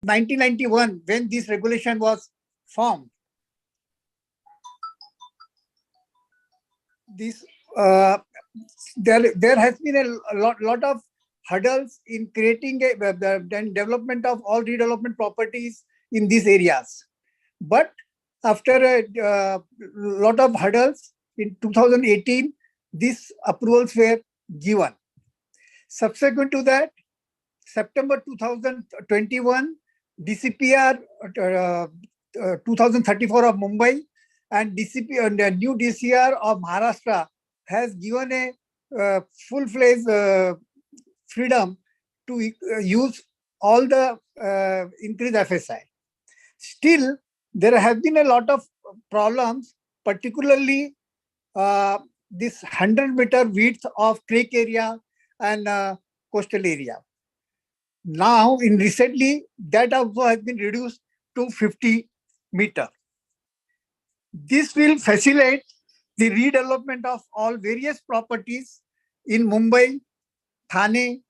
1991, when this regulation was formed, this there has been a lot of hurdles in creating the development of all redevelopment properties in these areas. But after a lot of hurdles in 2018, these approvals were given. Subsequent to that, September 2021, DCPR 2034 of Mumbai and the new DCR of Maharashtra has given a full-fledged freedom to use all the increased FSI. Still, there have been a lot of problems, particularly this 100-meter width of creek area and coastal area. Now, recently, that also has been reduced to 50 meters. This will facilitate the redevelopment of all various properties in Mumbai, Thane,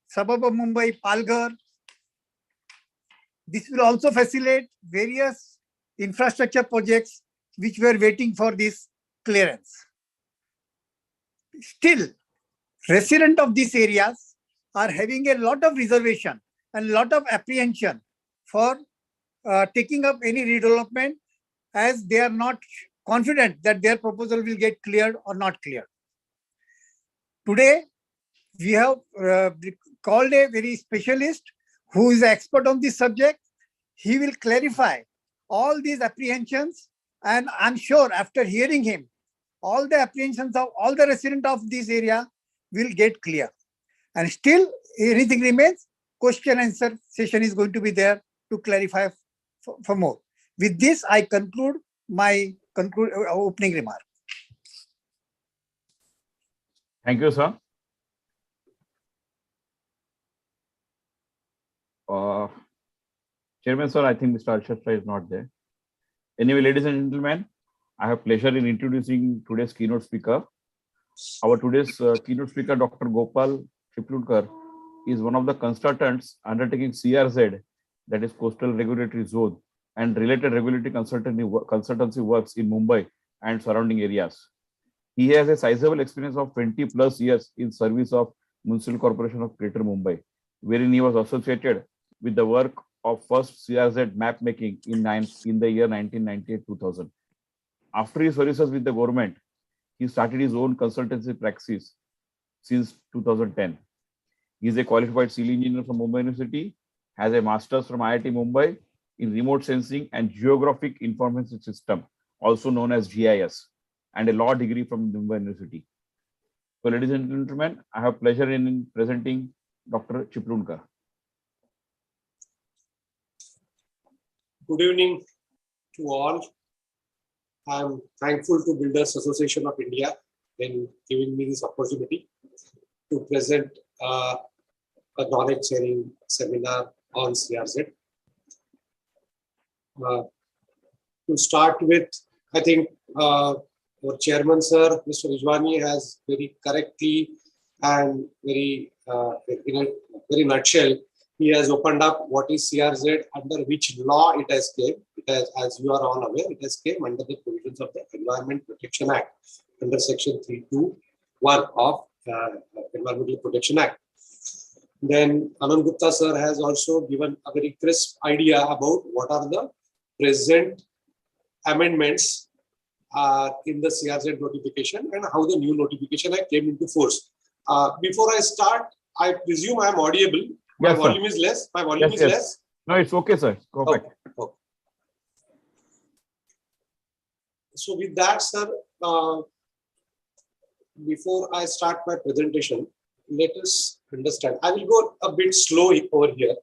suburb of Mumbai, Palghar. This will also facilitate various infrastructure projects which were waiting for this clearance. Still, residents of these areas are having a lot of reservation and a lot of apprehension for taking up any redevelopment, as they are not confident that their proposal will get cleared or not cleared. Today, we have called a very specialist who is an expert on this subject. He will clarify all these apprehensions, and I'm sure after hearing him, all the apprehensions of all the residents of this area will get clear. And still, anything remains, question and answer session is going to be there to clarify for more. With this, I conclude my opening remark. Thank you, sir. Chairman, sir, I think Mr. Arshad is not there. Anyway, ladies and gentlemen, I have pleasure in introducing today's keynote speaker. Our today's keynote speaker, Dr. Gopal Chiplunker, is one of the consultants undertaking CRZ, that is Coastal Regulatory Zone, and related regulatory consultancy works in Mumbai and surrounding areas. He has a sizable experience of 20 plus years in service of Municipal Corporation of Greater Mumbai, wherein he was associated with the work of first CRZ map making in the year 1998-2000. After his services with the government, he started his own consultancy practice since 2010. He is a qualified civil engineer from Mumbai University, has a master's from IIT Mumbai in remote sensing and geographic information system, also known as GIS, and a law degree from Mumbai University. So, ladies and gentlemen, I have pleasure in presenting Dr. Chiplunker. Good evening to all. I'm thankful to Builders Association of India in giving me this opportunity to present a knowledge sharing seminar on CRZ. To start with, I think our chairman, sir, Mr. Rijwani, has very correctly and very in a very nutshell, he has opened up what is CRZ, under which law it has came. It has, as you are all aware, it has came under the provisions of the Environment Protection Act, under Section 321 of Environmental Protection Act. Then Anand Gupta sir has also given a very crisp idea about what are the present amendments in the CRZ notification and how the new notification Act came into force. Before I start, I presume I am audible. My volume is less. My volume is less. No, it's okay, sir. Go back. Okay. So with that, sir, before I start my presentation, let us understand. I will go a bit slow over here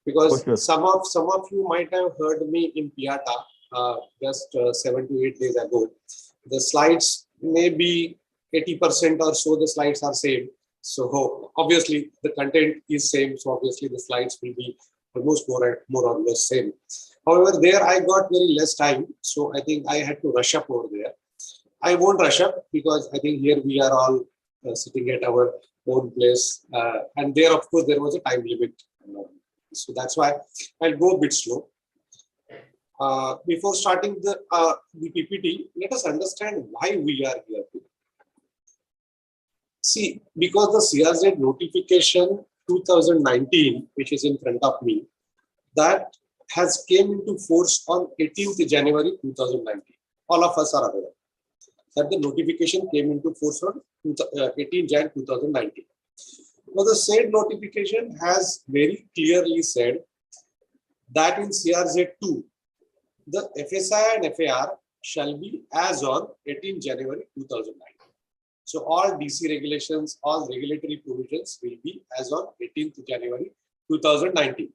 because some of you might have heard me in Piata just 7 to 8 days ago. The slides may be 80% or so. The slides are same. So obviously the content is same. So obviously the slides will be almost more or less same. However, there I got very less time. So I think I had to rush up over there. I won't rush up because I think here we are all sitting at our own place. And there, of course, there was a time limit So that's why I'll go a bit slow. Before starting the PPT, let us understand why we are here. See, because the CRZ notification 2019, which is in front of me, that has came into force on 18th January 2019. All of us are aware that the notification came into force on 18 Jan 2019. Now, the said notification has very clearly said that in CRZ2, the FSI and FAR shall be as on 18 January 2009. So all DC regulations, all regulatory provisions will be as on 18th January 2019.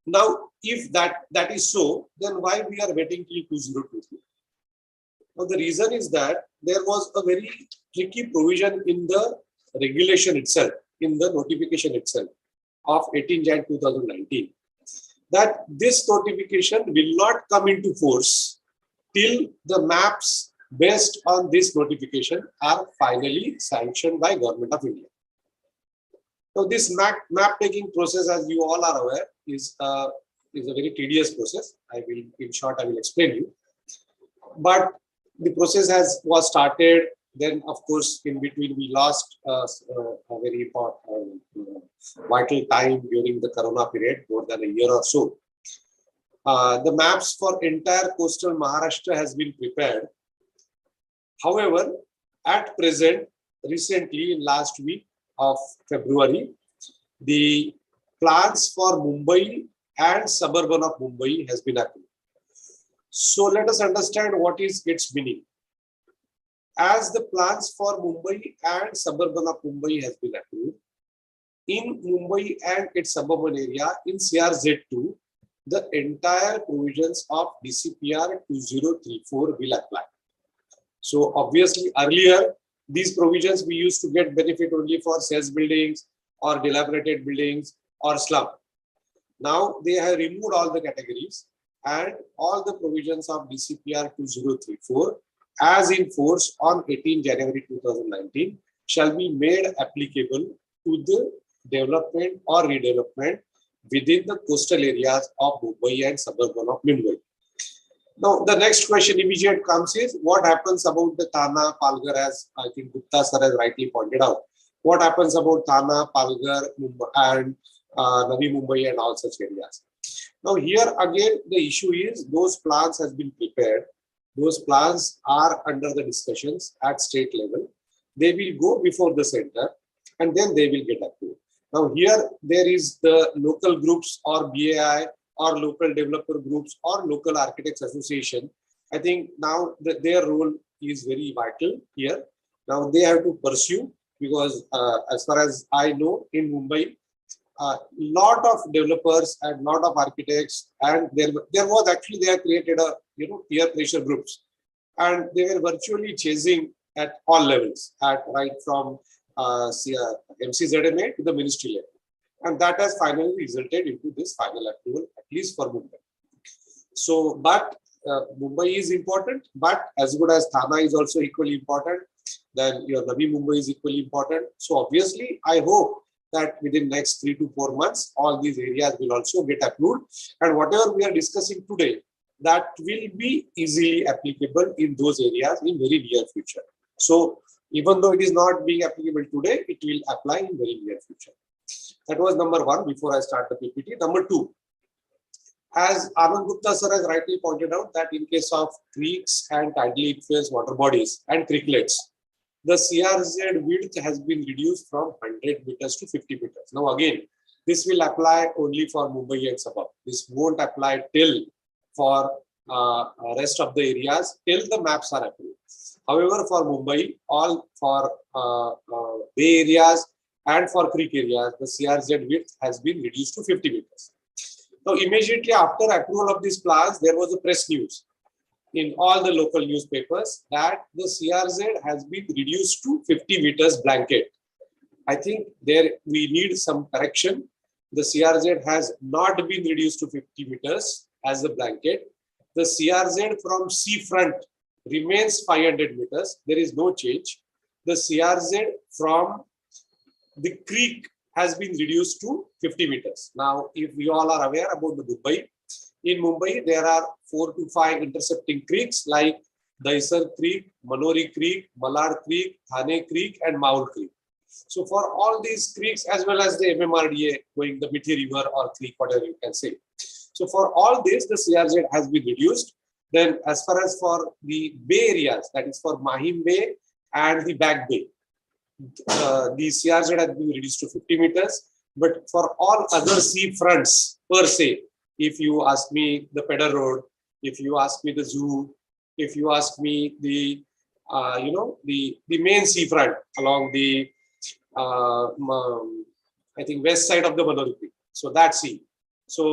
Now, if that is so, then why we are waiting till 2023? Now, the reason is that there was a very tricky provision in the regulation itself, in the notification itself of 18 Jan 2019, that this notification will not come into force till the maps based on this notification are finally sanctioned by Government of India. So this map taking process, as you all are aware, is a very tedious process. In short, I will explain you. But the process was started. Then, of course, in between we lost a very important, vital time during the Corona period, more than a year or so. The maps for entire coastal Maharashtra has been prepared. However, at present, recently in last week of February, the plans for Mumbai and suburban of Mumbai has been approved. So let us understand what is its meaning. As the plans for Mumbai and suburban of Mumbai has been approved, in Mumbai and its suburban area in CRZ2, the entire provisions of DCPR 2034 will apply. So obviously earlier, these provisions we used to get benefit only for sales buildings or dilapidated buildings or slum. Now they have removed all the categories and all the provisions of DCPR 2034 as in force on 18 January 2019 shall be made applicable to the development or redevelopment within the coastal areas of Mumbai and suburban of Mumbai. Now, the next question immediate comes is, what happens about the Thana, Palghar, as I think Gupta sir has rightly pointed out. What happens about Thana, Palghar, and Navi Mumbai and all such areas? Now, here again, the issue is those plans has been prepared. Those plans are under the discussions at state level. They will go before the center and then they will get approved. Now, here there is the local groups or BAI or local developer groups or local architects association. I think now that their role is very vital here. Now they have to pursue, because as far as I know, in Mumbai, lot of developers and lot of architects, and there was actually, they have created a peer pressure groups, and they were virtually chasing at all levels, at right from MCZMA to the ministry level. And that has finally resulted into this final approval, at least for Mumbai. So, but Mumbai is important, but as good as Thana is also equally important, then your Navi Mumbai is equally important. So obviously, I hope that within next 3 to 4 months, all these areas will also get approved. And whatever we are discussing today, that will be easily applicable in those areas in very near future. So even though it is not being applicable today, it will apply in very near future. That was number one before I start the PPT. Number two, as Anand Gupta sir has rightly pointed out, that in case of creeks and tidally influenced water bodies and creeklets, the CRZ width has been reduced from 100 meters to 50 meters. Now again, this will apply only for Mumbai and suburb. This won't apply till for rest of the areas till the maps are approved. However, for Mumbai, all for bay areas and for creek areas, the CRZ width has been reduced to 50 meters. Now, immediately after approval of these plans, there was a press news in all the local newspapers that the CRZ has been reduced to 50 meters blanket. I think there we need some correction. The CRZ has not been reduced to 50 meters as a blanket. The CRZ from seafront remains 500 meters. There is no change. The CRZ from the creek has been reduced to 50 meters. Now, if we all are aware about the Mumbai, in Mumbai, there are 4 to 5 intercepting creeks like Daisar Creek, Manori Creek, Malad Creek, Thane Creek, and Maul Creek. So for all these creeks, as well as the MMRDA going the Mithi River or creek, whatever you can say. So for all this, the CRZ has been reduced. Then as far as for the bay areas, that is for Mahim Bay and the Back Bay, the CRZ has been reduced to 50 meters. But for all other sea fronts per se, if you ask me the Pedder Road, if you ask me the zoo, if you ask me the the main seafront along the I think west side of the Manori Creek. So that sea. So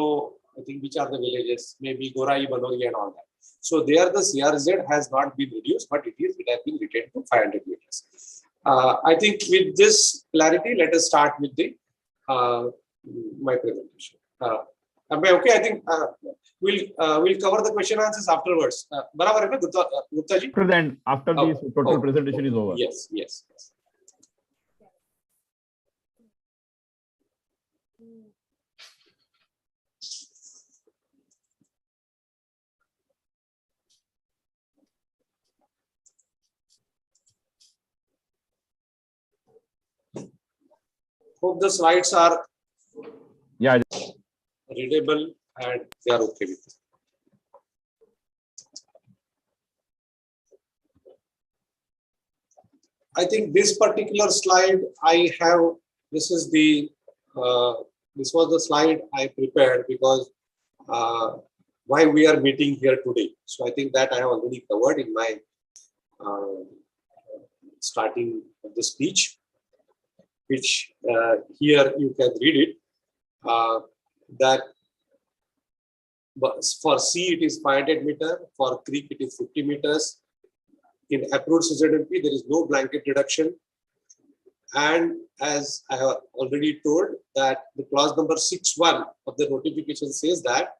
I think which are the villages, maybe Gorai, Manori and all that. So there the CRZ has not been reduced, but it has been retained to 500 meters. I think with this clarity, let us start with the my presentation. Okay, I think we'll cover the question answers afterwards. Barabar hai na, Gupta ji? After this total presentation is over. Yes, yes, yes. Hope the slides are readable and they are okay with it. I think this particular slide I have, this is the, this was the slide I prepared because why we are meeting here today. So I think that I have already covered in my starting of the speech, which here you can read it, that for sea it is 500 meter, for creek it is 50 meters. In approved CZMP, there is no blanket reduction. And as I have already told that the clause number 6.1 of the notification says that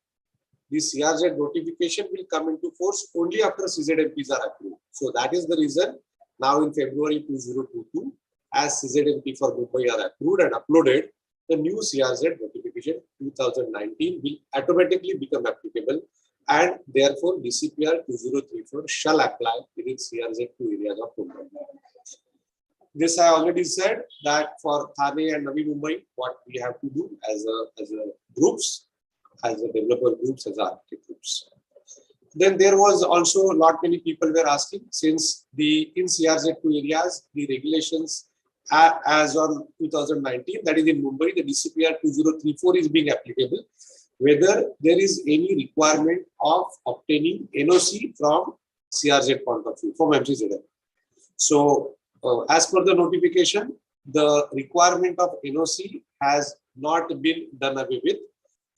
the CRZ notification will come into force only after CZMPs are approved. So that is the reason now in February 2022, as CZMP for Mumbai are approved and uploaded, the new CRZ notification 2019 will automatically become applicable, and therefore DCPR 2034 shall apply within CRZ2 areas of Mumbai. This I already said that for Thane and Navi Mumbai, what we have to do as a groups, as a developer groups, as architect groups. Then there was also not many people were asking, since the in CRZ2 areas the regulations as on 2019, that is in Mumbai, the DCPR 2034 is being applicable, whether there is any requirement of obtaining NOC from CRZ point of view, from MCZM. So as per the notification, the requirement of NOC has not been done away with.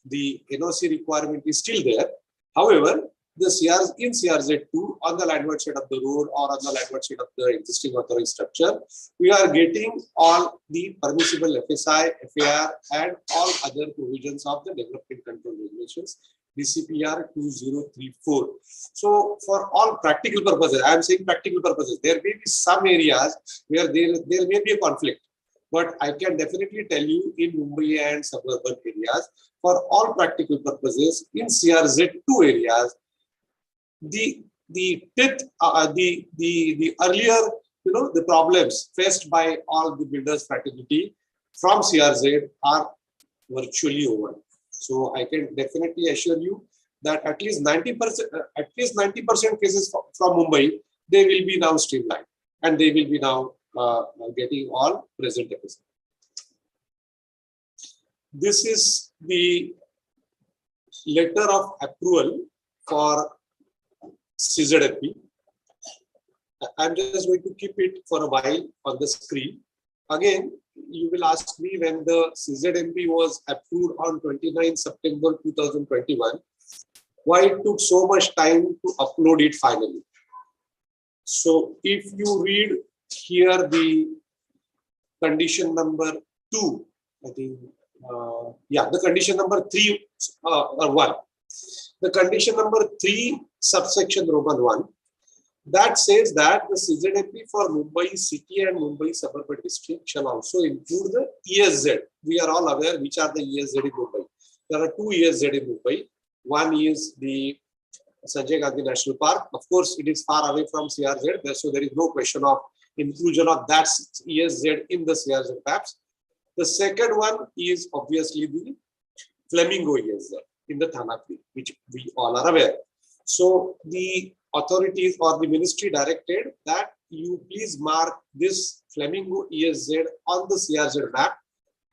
The NOC requirement is still there. However, the CRZ in CRZ2 on the landward side of the road or on the landward side of the existing authorized structure, we are getting all the permissible FSI, FAR and all other provisions of the development control regulations, DCPR 2034. So for all practical purposes, I am saying practical purposes, there may be some areas where there may be a conflict. But I can definitely tell you in Mumbai and suburban areas, for all practical purposes, in CRZ2 areas, the earlier, the problems faced by all the builders fraternity from CRZ are virtually over. So I can definitely assure you that at least 90% cases from Mumbai, they will be now streamlined and they will be now getting all present episodes. This is the letter of approval for CZMP. I'm just going to keep it for a while on the screen. Again, you will ask me when the CZMP was approved on 29 September 2021, why it took so much time to upload it finally. So if you read here the condition number 2, I think, the condition number 3 or 1. The condition number 3, subsection Roman 1, That says that the CZMP for Mumbai city and Mumbai suburban district shall also include the ESZ. We are all aware which are the ESZ in Mumbai. There are two ESZ in Mumbai. One is the Sanjay Gandhi National Park. Of course, it is far away from CRZ, so there is no question of inclusion of that ESZ in the CRZ maps. The second one is obviously the Flamingo ESZ in the Thanapur, which we all are aware. So the authorities or the ministry directed that you please mark this Flamingo ESZ on the CRZ map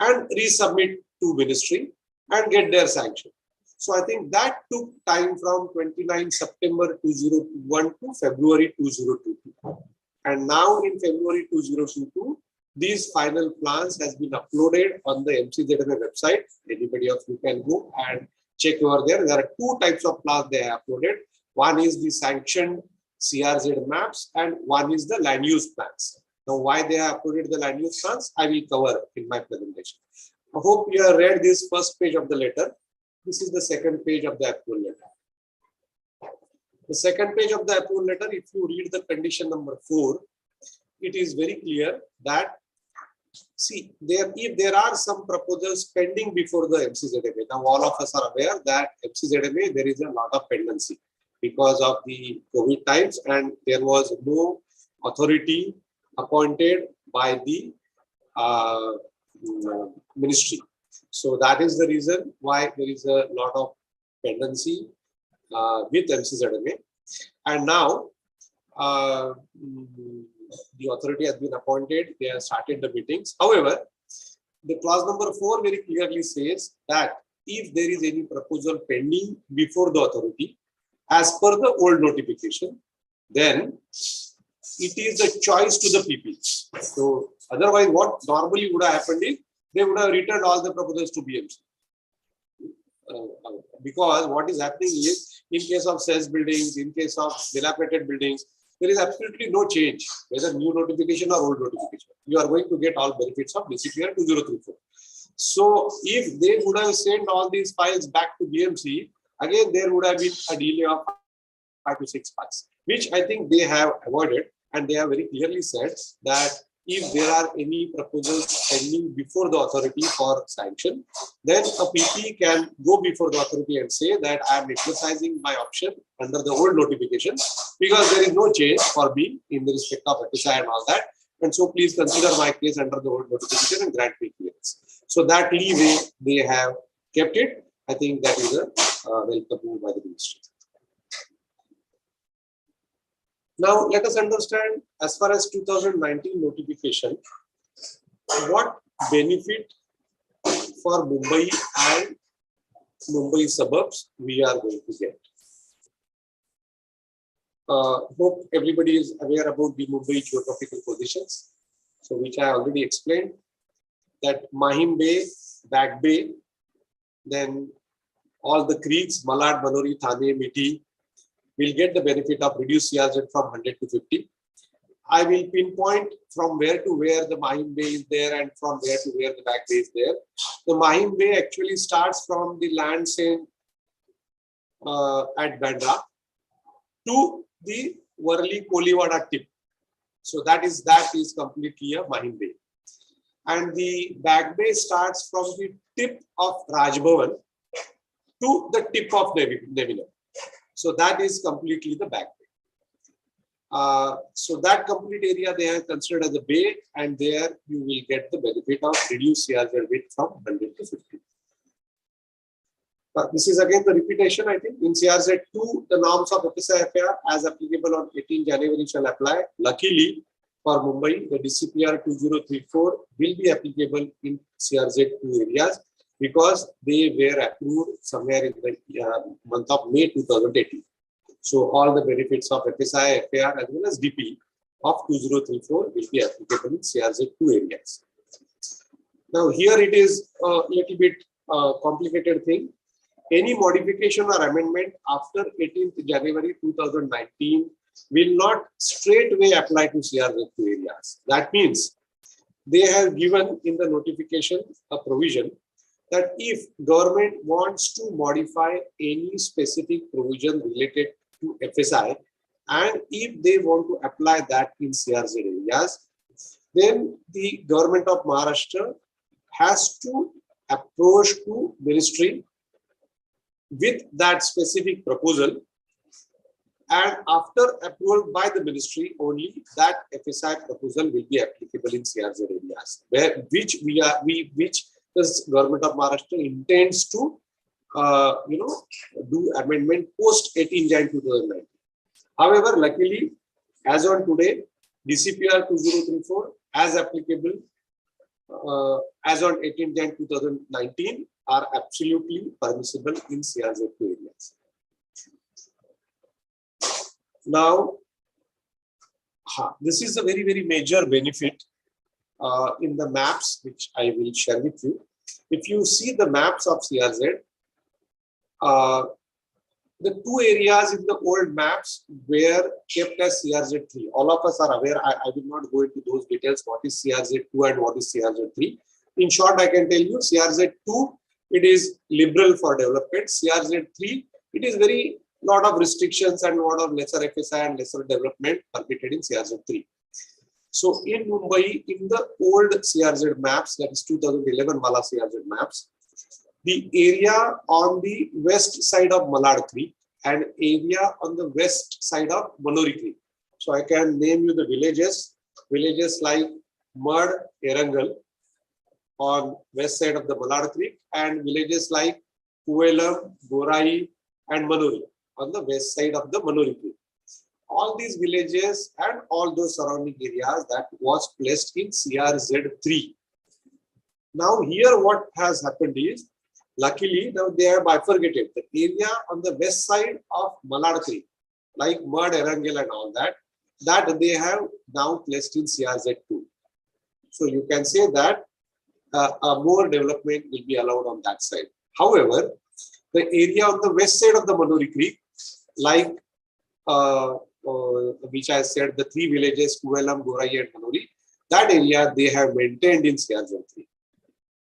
and resubmit to ministry and get their sanction. So I think that took time from 29 September 2021 to February 2022. And now in February 2022, these final plans has been uploaded on the MCZMA website. Anybody of you can go and check over there. There are two types of plans they have uploaded. One is the sanctioned CRZ maps and one is the land use plans. Now, why they have uploaded the land use plans, I will cover in my presentation. I hope you have read this first page of the letter. This is the second page of the approval letter. The second page of the approval letter, if you read the condition number 4, it is very clear that, see, if there are some proposals pending before the MCZMA, now all of us are aware that MCZMA, there is a lot of pendency because of the COVID times and there was no authority appointed by the ministry. So that is the reason why there is a lot of pendency with MCZMA. And now the authority has been appointed. They have started the meetings. However, the clause number 4 very clearly says that if there is any proposal pending before the authority, as per the old notification, then it is the choice to the PP. So otherwise, what normally would have happened is they would have returned all the proposals to BMC. Because what is happening is, in case of cess buildings, in case of dilapidated buildings, there is absolutely no change, whether new notification or old notification. You are going to get all benefits of DCPR 2034. So if they would have sent all these files back to BMC, again, there would have been a delay of 5 to 6 months, which I think they have avoided. And they have very clearly said that if there are any proposals pending before the authority for sanction, then a PP can go before the authority and say that I am exercising my option under the old notification because there is no change for me in the respect of FSI and all that. And so please consider my case under the old notification and grant me clearance. So that leeway they have kept it. I think that is a welcome move by the ministry. Now, let us understand, as far as 2019 notification, what benefit for Mumbai and Mumbai suburbs we are going to get. Hope everybody is aware about the Mumbai geographical positions, so which I already explained, that Mahim Bay, Back Bay, then all the creeks, Malad, Manori, Thane, Miti, will get the benefit of reduced CRZ from 100 to 50. I will pinpoint from where to where the Mahim Bay is there and from where to where the Back Bay is there. The Mahim Bay actually starts from the lands in at Bandra to the Worli Koliwada tip. So that is completely a Mahim Bay. And the Back Bay starts from the tip of Rajbhavan to the tip of Nevinam. So that is completely the Back Bay. So that complete area they have considered as a bay, and there you will get the benefit of reduced CRZ width from 100 to 50. This is again the repetition, I think. In CRZ2, the norms of FSI FAR as applicable on 18 January shall apply. Luckily for Mumbai, the DCPR 2034 will be applicable in CRZ2 areas, because they were approved somewhere in the month of May 2018. So all the benefits of FSI, FAR as well as DP of 2034 will be applicable in CRZ2 areas. Now here it is a little bit complicated thing. Any modification or amendment after 18th January 2019 will not straightway apply to CRZ2 areas. That means they have given in the notification a provision that if government wants to modify any specific provision related to FSI, And if they want to apply that in CRZ areas, then the government of Maharashtra has to approach to ministry with that specific proposal, and after approval by the ministry, only that FSI proposal will be applicable in CRZ areas, which the government of Maharashtra intends to do amendment post 18 Jan 2019. However, luckily, as on today, DCPR 2034 as applicable as on 18 Jan 2019 are absolutely permissible in CRZ2 areas. Now, this is a very, very major benefit in the maps, which I will share with you. If you see the maps of CRZ, the two areas in the old maps were kept as CRZ3. All of us are aware. I will not go into those details. What is CRZ2 and what is CRZ3? In short, I can tell you CRZ2, it is liberal for development. CRZ3, it is very lot of restrictions and lot of lesser FSI and lesser development permitted in CRZ3. So in Mumbai, in the old CRZ maps, that is 2011 Mala CRZ maps, the area on the west side of Malad Creek and area on the west side of Manori Creek. So I can name you the villages like Mud, Erangal on west side of the Malad Creek, and villages like Kuelam, Gorai and Manori on the west side of the Manori Creek. All these villages and all those surrounding areas that was placed in CRZ3. Now here what has happened is, luckily now they have bifurcated the area on the west side of Malad Creek, like Mud, Erangel and all that, that they have now placed in CRZ2. So you can say that more development will be allowed on that side. However, the area on the west side of the Manori Creek, like which I said, the three villages, Kuelam, Gorai and Manori, that area they have maintained in CRZ3.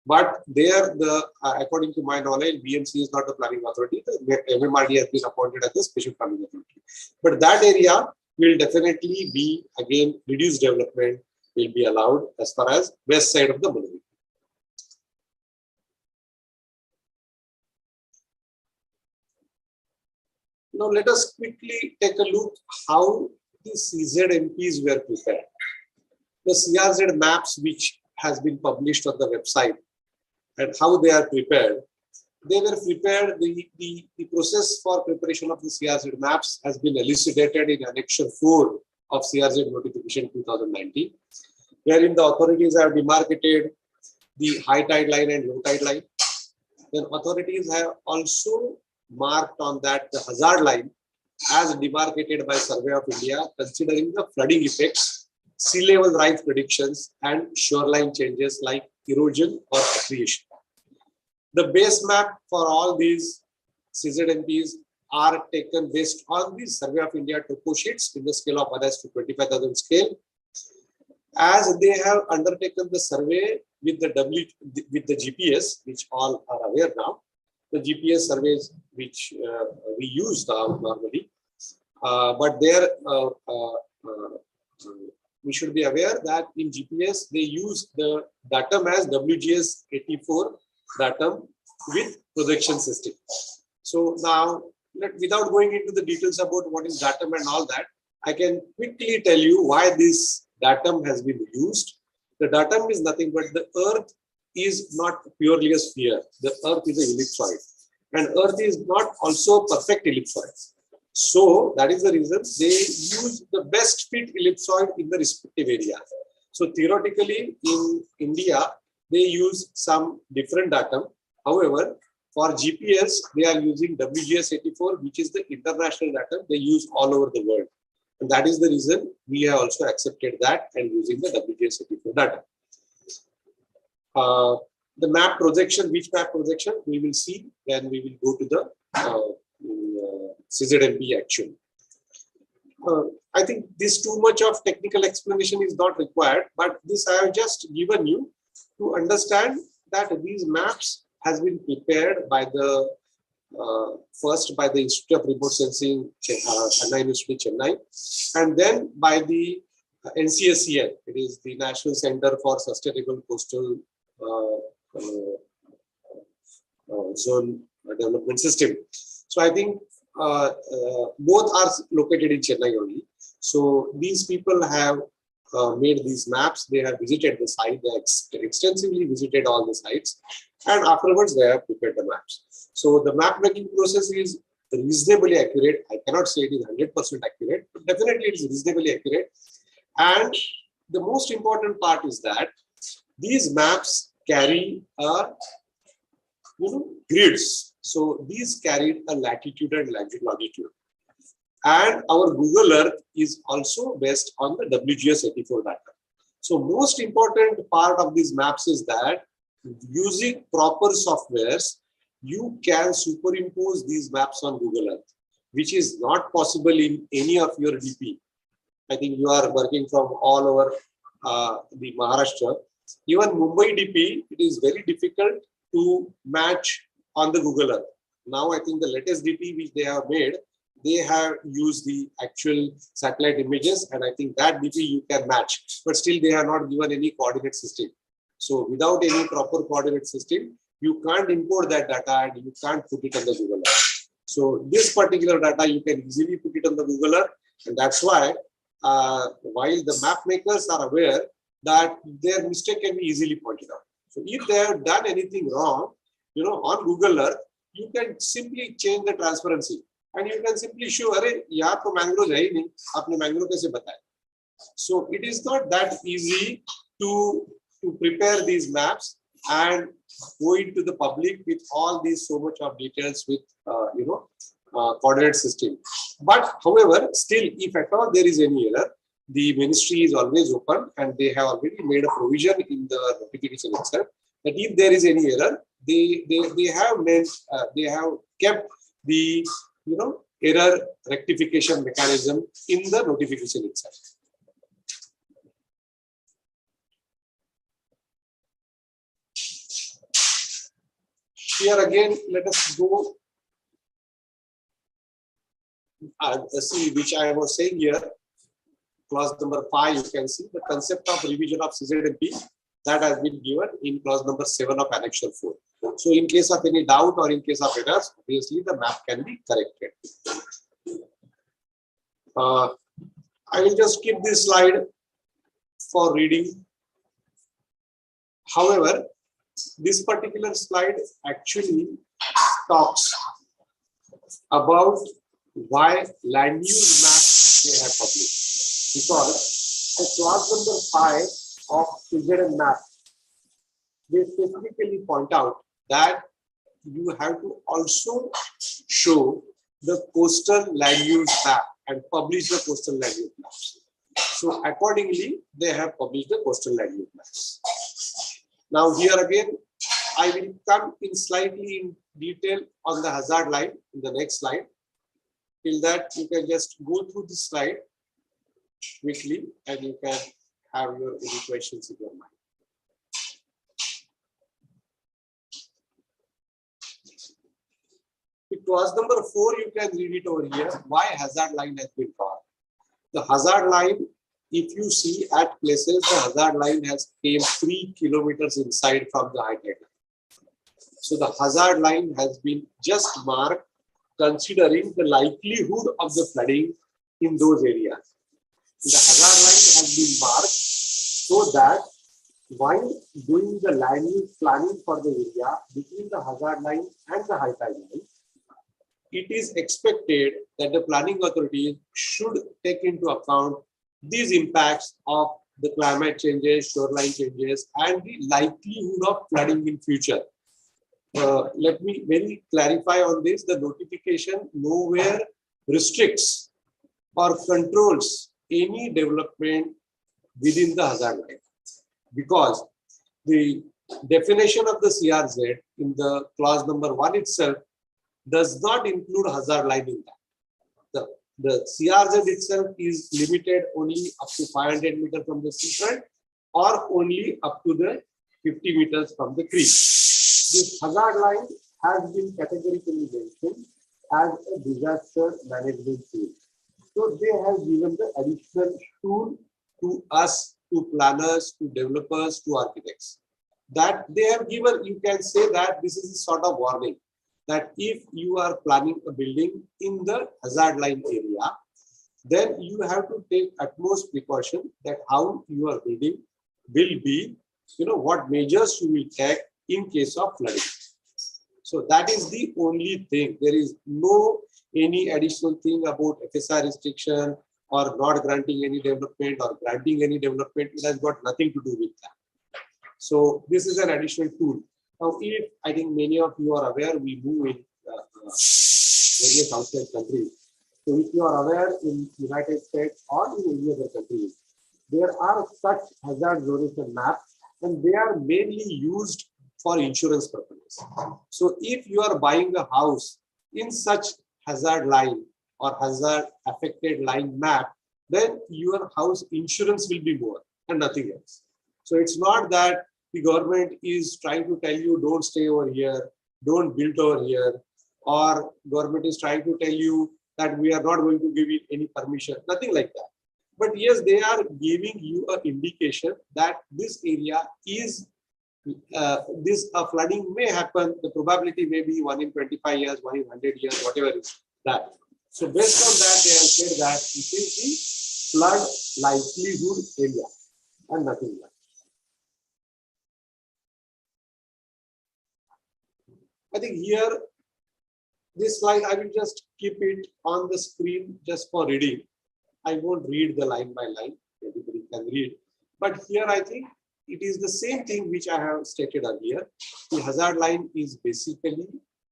But there, according to my knowledge, BMC is not the planning authority. The MMRD has been appointed as the special planning authority. But that area will definitely be, again, reduced development will be allowed as far as west side of the Manori. Now let us quickly take a look how the CZMPs were prepared. The CRZ maps, which has been published on the website, and how they are prepared. They were prepared, the process for preparation of the CRZ maps has been elucidated in Annexure 4 of CRZ Notification 2019, wherein the authorities have demarcated the high tide line and low tide line. Then authorities have also marked on that the hazard line as demarcated by Survey of India, considering the flooding effects, sea level rise predictions, and shoreline changes like erosion or accretion. The base map for all these CZMPs are taken based on the Survey of India topo sheets in the scale of 1:25,000 scale. As they have undertaken the survey with the GPS, which all are aware now, the GPS surveys which we use now normally, but there we should be aware that in GPS they use the datum as WGS 84 datum with projection system. So now, without going into the details about what is datum and all that, I can quickly tell you why this datum has been used. The datum is nothing but the Earth is not purely a sphere. The Earth is an ellipsoid, and Earth is not also perfect ellipsoid. So that is the reason they use the best fit ellipsoid in the respective area. So theoretically, in India, they use some different datum. However, for GPS, they are using WGS 84, which is the international datum they use all over the world. And that is the reason we have also accepted that and using the WGS 84 datum. The map projection, which map projection, we will see when we will go to the CZMP action. I think this too much of technical explanation is not required, but this I have just given you to understand that these maps has been prepared by the first by the Institute of Remote Sensing, Anna University, Chennai, and then by the NCSCL, it is the National Center for Sustainable Coastal Zone Development System. So I think both are located in Chennai only. So these people have made these maps. They have visited the site. They have extensively visited all the sites, and afterwards they have prepared the maps. So the map making process is reasonably accurate. I cannot say it is 100% accurate, but definitely it is reasonably accurate. And the most important part is that these maps carry a grids. So these carried a latitude and longitude. And our Google Earth is also based on the WGS 84 data. So most important part of these maps is that using proper softwares, you can superimpose these maps on Google Earth, which is not possible in any of your DP. I think you are working from all over the Maharashtra. Even Mumbai DP, it is very difficult to match on the Google Earth. Now I think the latest DP which they have made, they have used the actual satellite images, and I think that DP you can match, but still they have not given any coordinate system. So without any proper coordinate system, you can't import that data and you can't put it on the Google Earth. So this particular data, you can easily put it on the Google Earth, and that's why while the map makers are aware that their mistake can be easily pointed out. So if they have done anything wrong, on Google Earth, you can simply change the transparency and you can simply show, "Arey, yaar to mangrove hai hi nahi, aapne mangrove kaise bataya?" So it is not that easy to prepare these maps and go into the public with all these so much of details with coordinate system. But however, still, if at all there is any error, the ministry is always open, and they have already made a provision in the notification itself that if there is any error, they have kept the error rectification mechanism in the notification itself. Here again, let us go see which I was saying here. Clause number 5, you can see the concept of revision of CZMP that has been given in clause number 7 of annexure 4. So in case of any doubt or in case of errors, obviously the map can be corrected. I will just skip this slide for reading. However, this particular slide actually talks about why land use map they have published. Because the clause number 5 of CZM map, they specifically point out that you have to also show the coastal land use map and publish the coastal land use maps. So accordingly, they have published the coastal land use maps. Now here again, I will come in slightly in detail on the hazard line in the next slide. Till that, you can just go through this slide quickly and you can have your any questions in your mind. Clause number 4, you can read it over here. Why hazard line has been drawn? The hazard line, if you see at places, the hazard line has came 3 kilometers inside from the high tide line. So the hazard line has been just marked considering the likelihood of the flooding in those areas. The hazard line has been marked so that while doing the land use planning for the area between the hazard line and the high tide line, it is expected that the planning authorities should take into account these impacts of the climate changes, shoreline changes, and the likelihood of flooding in future. Let me very clarify on this. The notification nowhere restricts or controls any development within the hazard line, because the definition of the CRZ in the clause number 1 itself does not include hazard line in that. The CRZ itself is limited only up to 500 meters from the seafront or only up to the 50 meters from the creek. This hazard line has been categorically mentioned as a disaster management tool. So they have given the additional tool to us, to planners, to developers, to architects. That they have given, you can say that this is a sort of warning that if you are planning a building in the hazard line area, then you have to take utmost precaution that how your building will be, what measures you will take in case of flooding. So that is the only thing. There is no any additional thing about FSI restriction or not granting any development or granting any development. It has got nothing to do with that. So this is an additional tool. Now, if I think many of you are aware, we move in various outside countries. So if you are aware, in United States or in any other countries, there are such hazard zonation maps, and they are mainly used for insurance purposes. So if you are buying a house in such hazard line or hazard affected line map, then your house insurance will be more and nothing else. So it's not that the government is trying to tell you don't stay over here, don't build over here, or government is trying to tell you that we are not going to give you any permission, nothing like that. But yes, they are giving you an indication that this area is this flooding may happen. The probability may be 1 in 25 years, 1 in 100 years, whatever is that. So based on that, they have said that it is the flood likelihood area and nothing else. I think here, this slide, I will just keep it on the screen just for reading. I won't read the line by line. Everybody can read. But here, I think it is the same thing which I have stated earlier. The hazard line is basically,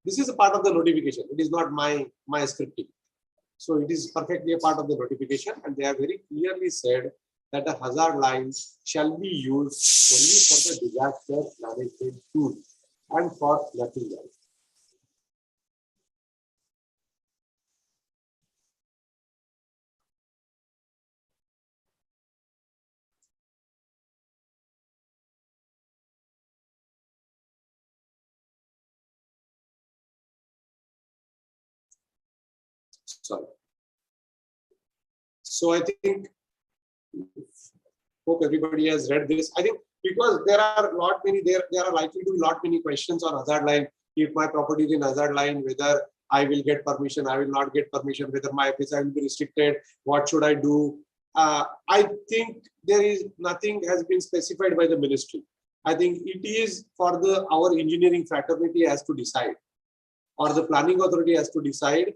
this is a part of the notification. It is not my scripting. So it is perfectly a part of the notification, and they have very clearly said that the hazard lines shall be used only for the disaster management tool and for nothing else. Sorry. So I think, hope everybody has read this. I think because there are there are likely to be many questions on hazard line. If my property is in hazard line, whether I will get permission, I will not get permission, whether my FSI will be restricted, what should I do? I think there is nothing has been specified by the ministry. I think it is for our engineering fraternity has to decide, or the planning authority has to decide.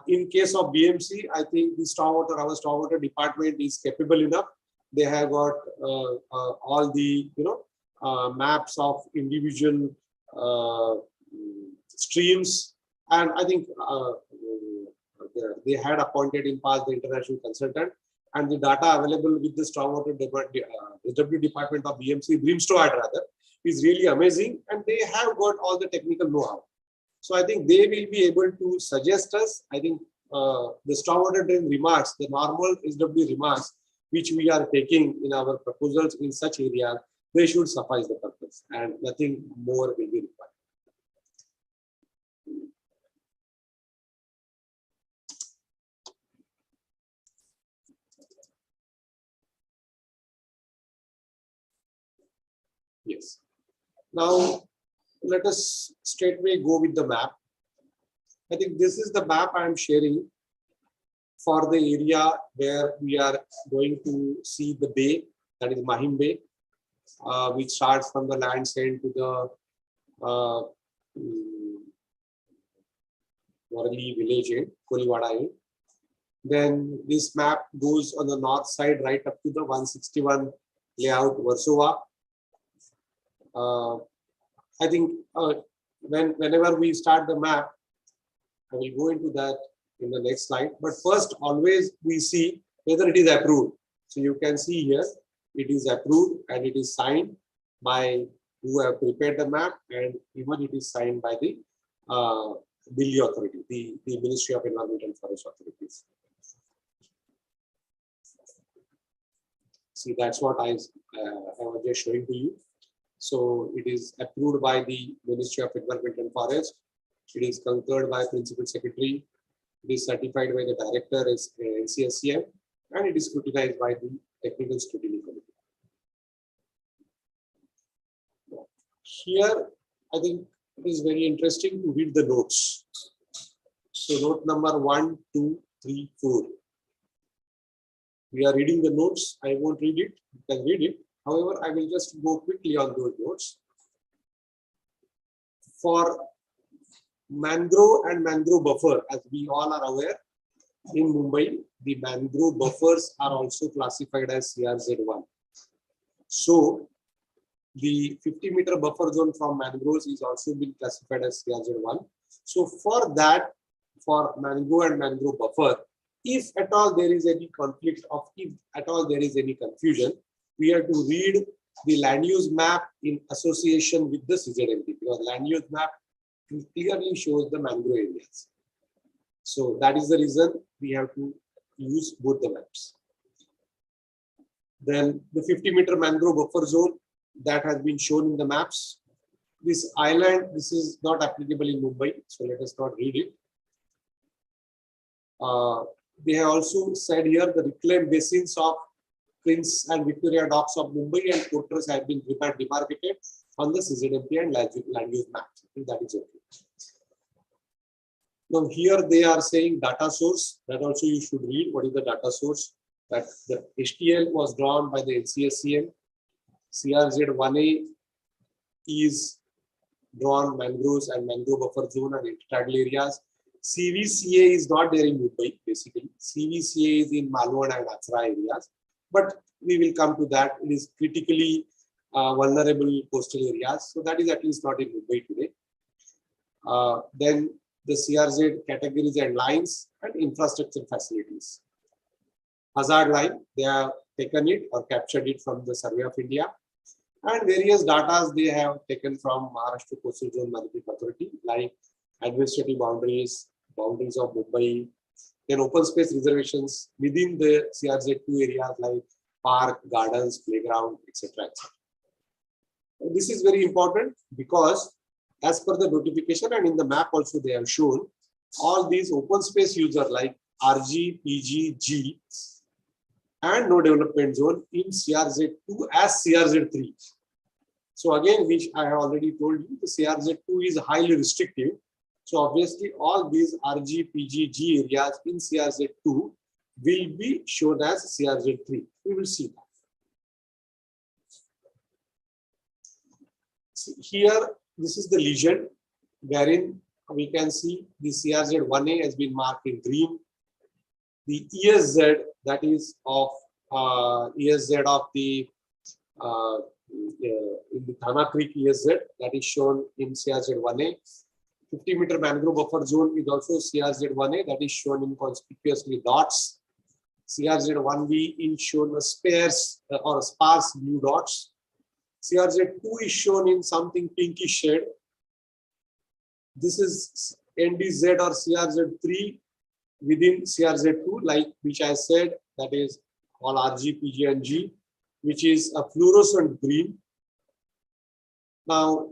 In case of BMC, I think the our stormwater department is capable enough. They have got all the maps of individual streams, and I think they had appointed in past the international consultant, and the data available with the stormwater SW department of BMC, Brimstone rather, is really amazing, and they have got all the technical know-how. So I think they will be able to suggest us. I think the stormwater drain remarks, the normal SW remarks, which we are taking in our proposals in such areas, they should suffice the purpose, and nothing more will be required. Yes. Now, let us straightway go with the map. I think this is the map I am sharing for the area where we are going to see the bay, that is Mahim Bay, which starts from the land's end to the Warli village end, Koliwada end. Then this map goes on the north side right up to the 161 layout Warsaw. I think whenever we start the map, I will go into that in the next slide. But first, always we see whether it is approved. So you can see here, it is approved and it is signed by who have prepared the map, and even it is signed by the Delhi authority, the Ministry of Environment and Forest Authorities. See, that's what I was just showing to you. So it is approved by the Ministry of Environment and Forest. It is concurred by Principal Secretary. It is certified by the Director as NCSCM, and it is scrutinized by the Technical Scrutiny Committee. Here, I think it is very interesting to read the notes. So note number 1, 2, 3, 4. We are reading the notes. I won't read it. You can read it. However, I will just go quickly on those notes. For mangrove and mangrove buffer, as we all are aware, in Mumbai, the mangrove buffers are also classified as CRZ1. So the 50-meter buffer zone from mangroves is also been classified as CRZ1. So for that, for mangrove and mangrove buffer, if at all there is any conflict of, if at all there is any confusion, we have to read the land use map in association with the CZMP, because land use map clearly shows the mangrove areas. So that is the reason we have to use both the maps. Then the 50-meter mangrove buffer zone that has been shown in the maps. This island, this is not applicable in Mumbai, so let us not read it. They have also said here the reclaimed basins of Prince and Victoria docks of Mumbai and Porters have been demarcated on the CZMP and land use map. I think that is okay. Now here they are saying data source, that also you should read. What is the data source? That the HTL was drawn by the NCSCM. CRZ1A is drawn mangroves and mangrove buffer zone and intertidal areas. CVCA is not there in Mumbai, basically. CVCA is in Malwan and Achra areas. But we will come to that. It is critically vulnerable coastal areas. So that is at least not in Mumbai today. Then the CRZ categories and lines and infrastructure facilities. Hazard line, they have taken it or captured it from the Survey of India. And various data they have taken from Maharashtra Coastal Zone Management Authority, like administrative boundaries, boundaries of Mumbai, then open space reservations within the CRZ2 areas like park, gardens, playground, etc. This is very important because as per the notification and in the map also they have shown all these open space users like RG, PG, G and no development zone in CRZ2 as CRZ3. So again, which I have already told you, the CRZ2 is highly restrictive. So obviously all these RG, PG, G areas in CRZ2 will be shown as CRZ3. We will see that. See here, this is the lesion wherein we can see the CRZ1A has been marked in green. The ESZ, that is of ESZ of the in the Thana Creek ESZ, that is shown in CRZ1A. 50-meter mangrove buffer zone is also CRZ1A, that is shown in conspicuously dots. CRZ1B is shown as sparse or sparse blue dots. CRZ2 is shown in something pinkish shade. This is NDZ or CRZ3 within CRZ2, like which I said, that is all RG, PG, and G, which is a fluorescent green. Now,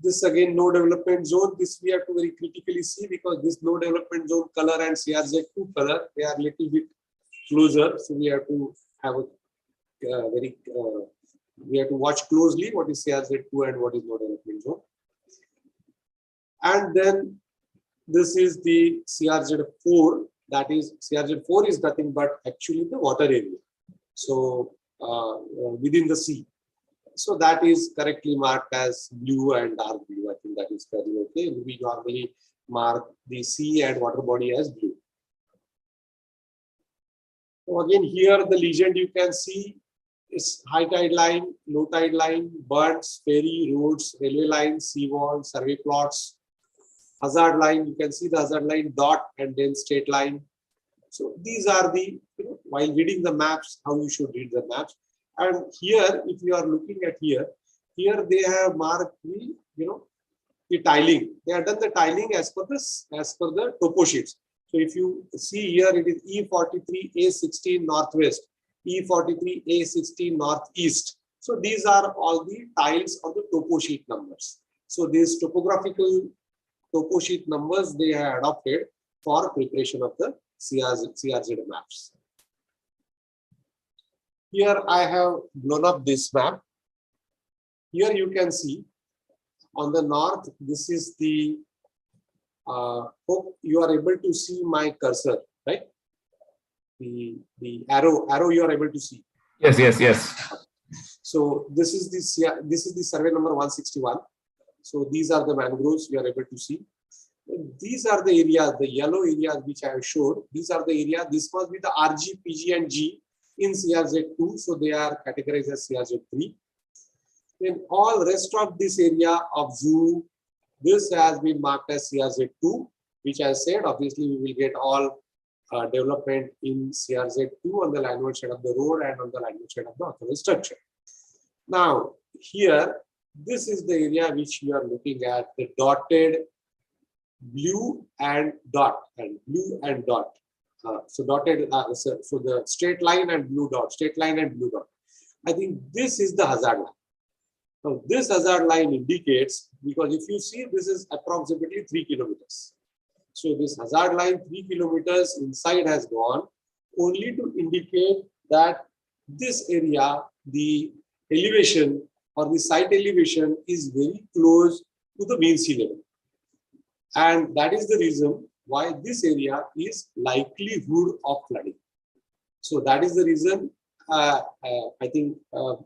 this again, no development zone. This we have to very critically see because this no development zone color and CRZ2 color, they are little bit closer. So we have to have a we have to watch closely what is CRZ2 and what is no development zone. And then this is the CRZ4. That is CRZ4 is nothing but actually the water area. So within the sea. So that is correctly marked as blue and dark blue. I think that is fairly okay. We normally mark the sea and water body as blue. So again, here the legend you can see is high tide line, low tide line, birds, ferry, roads, railway lines, seawall, survey plots, hazard line. You can see the hazard line dot and then straight line. So these are the, while reading the maps, how you should read the maps. And here, if you are looking at here they have marked the, the tiling. They have done the tiling as per the topo sheets. So if you see here, it is E43A16 northwest, E43A16 northeast. So these are all the tiles of the topo sheet numbers. So these topographical topo sheet numbers they have adopted for preparation of the CRZ maps. Here I have blown up this map. Here you can see on the north, this is the, hope you are able to see my cursor, right? The arrow you are able to see. Yes, yes, yes. So this is the survey number 161. So these are the mangroves you are able to see. These are the areas, the yellow areas which I have showed. These are the areas. This must be the RG, PG, and G in CRZ2. So they are categorized as CRZ3. Then all rest of this area of zoo, this has been marked as CRZ2, which I said, obviously we will get all development in CRZ2 on the landward side of the road and on the landward side of the authorized structure. Now, here, this is the area which you are looking at, the dotted blue and dot, and blue and dot. So dotted, so the straight line and blue dot, straight line and blue dot. I think this is the hazard line. Now, this hazard line indicates, because if you see, this is approximately 3 kilometers. So this hazard line 3 kilometers inside has gone only to indicate that this area, the elevation or the site elevation is very close to the mean sea level. And that is the reason why this area is likelihood of flooding. So that is the reason I think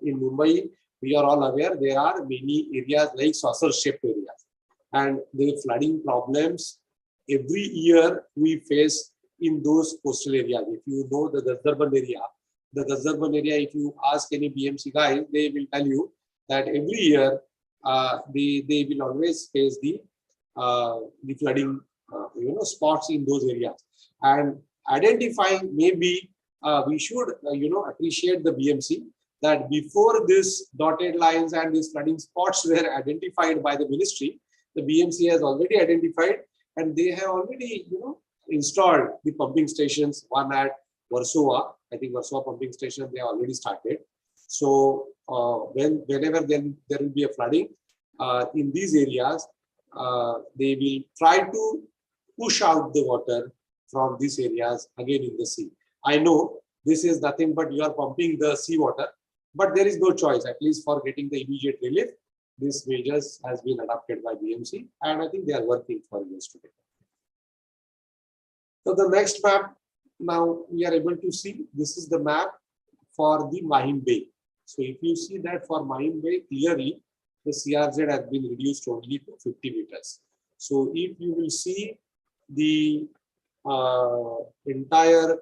in Mumbai, we are all aware there are many areas like saucer-shaped areas. And the flooding problems every year we face in those coastal areas. If you know the Gazdarban area, if you ask any BMC guys, they will tell you that every year they will always face the flooding spots in those areas. And identifying, maybe we should appreciate the BMC that before this dotted lines and these flooding spots were identified by the ministry, the BMC has already identified and they have already installed the pumping stations, one at Warsaw. I think Warsaw pumping station they already started. So whenever then there will be a flooding in these areas, they will try to push out the water from these areas again in the sea. I know this is nothing but you are pumping the seawater, but there is no choice, at least for getting the immediate relief. This measures has been adopted by BMC, and I think they are working for years today. So the next map, now we are able to see, this is the map for the Mahim Bay. So if you see that for Mahim Bay, clearly the CRZ has been reduced only to 50 meters. So if you will see the entire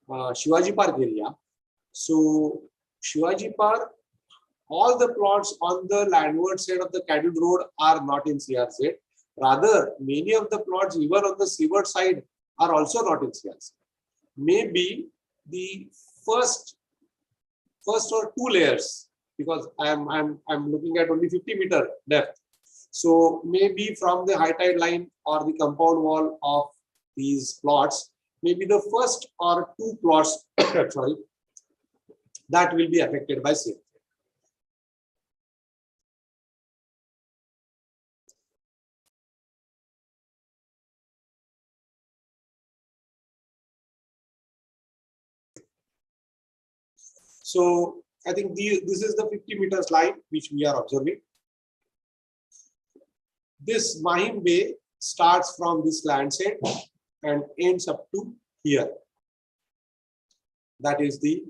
Shivaji Park area, so Shivaji Park, all the plots on the landward side of the Cadid Road are not in CRZ. Rather, many of the plots even on the seaward side are also not in CRZ. Maybe the first or two layers, because I'm looking at only 50-meter depth. So maybe from the high tide line or the compound wall of these plots, maybe the first or two plots, sorry, that will be affected by CRZ. So I think this is the 50 meters line which we are observing. This Mahim Bay starts from this land side and ends up to here. That is the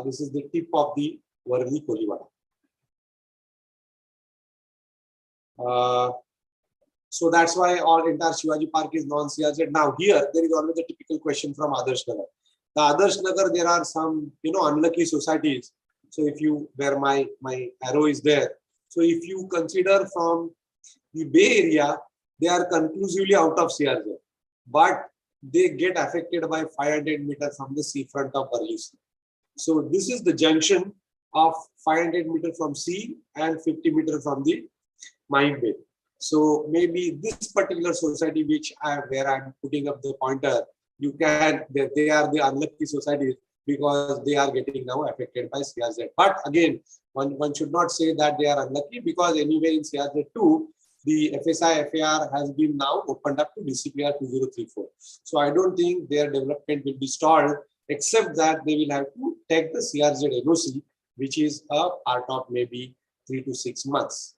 this is the tip of the Varli Kolivada. So that's why all entire Shivaji Park is non-CRZ. Now here there is always a typical question from Adarsh Nagar. The Adarsh Nagar, there are some unlucky societies. So if you, where my arrow is there, so if you consider from the Bay area, they are conclusively out of CRZ, but they get affected by 500 meters from the seafront of Varli. So this is the junction of 500 meters from sea and 50 meters from the Mahim Bay. So maybe this particular society where I'm putting up the pointer, you can, they are the unlucky societies. because they are getting now affected by CRZ. But again, one should not say that they are unlucky, because anyway in CRZ2, the FSI FAR has been now opened up to DCPR 2034. So I don't think their development will be stalled, except that they will have to take the CRZ NOC, which is a part of maybe 3 to 6 months.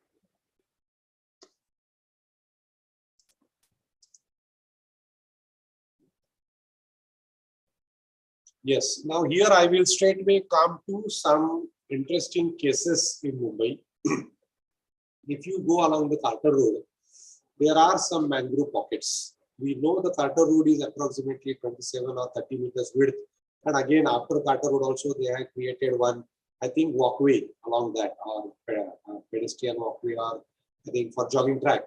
Yes, now here I will straightway come to some interesting cases in Mumbai. If you go along the Carter Road, there are some mangrove pockets. We know the Carter Road is approximately 27 or 30 meters width. And again, after Carter Road also, they have created one, I think, walkway along that, or pedestrian walkway, or I think for jogging track.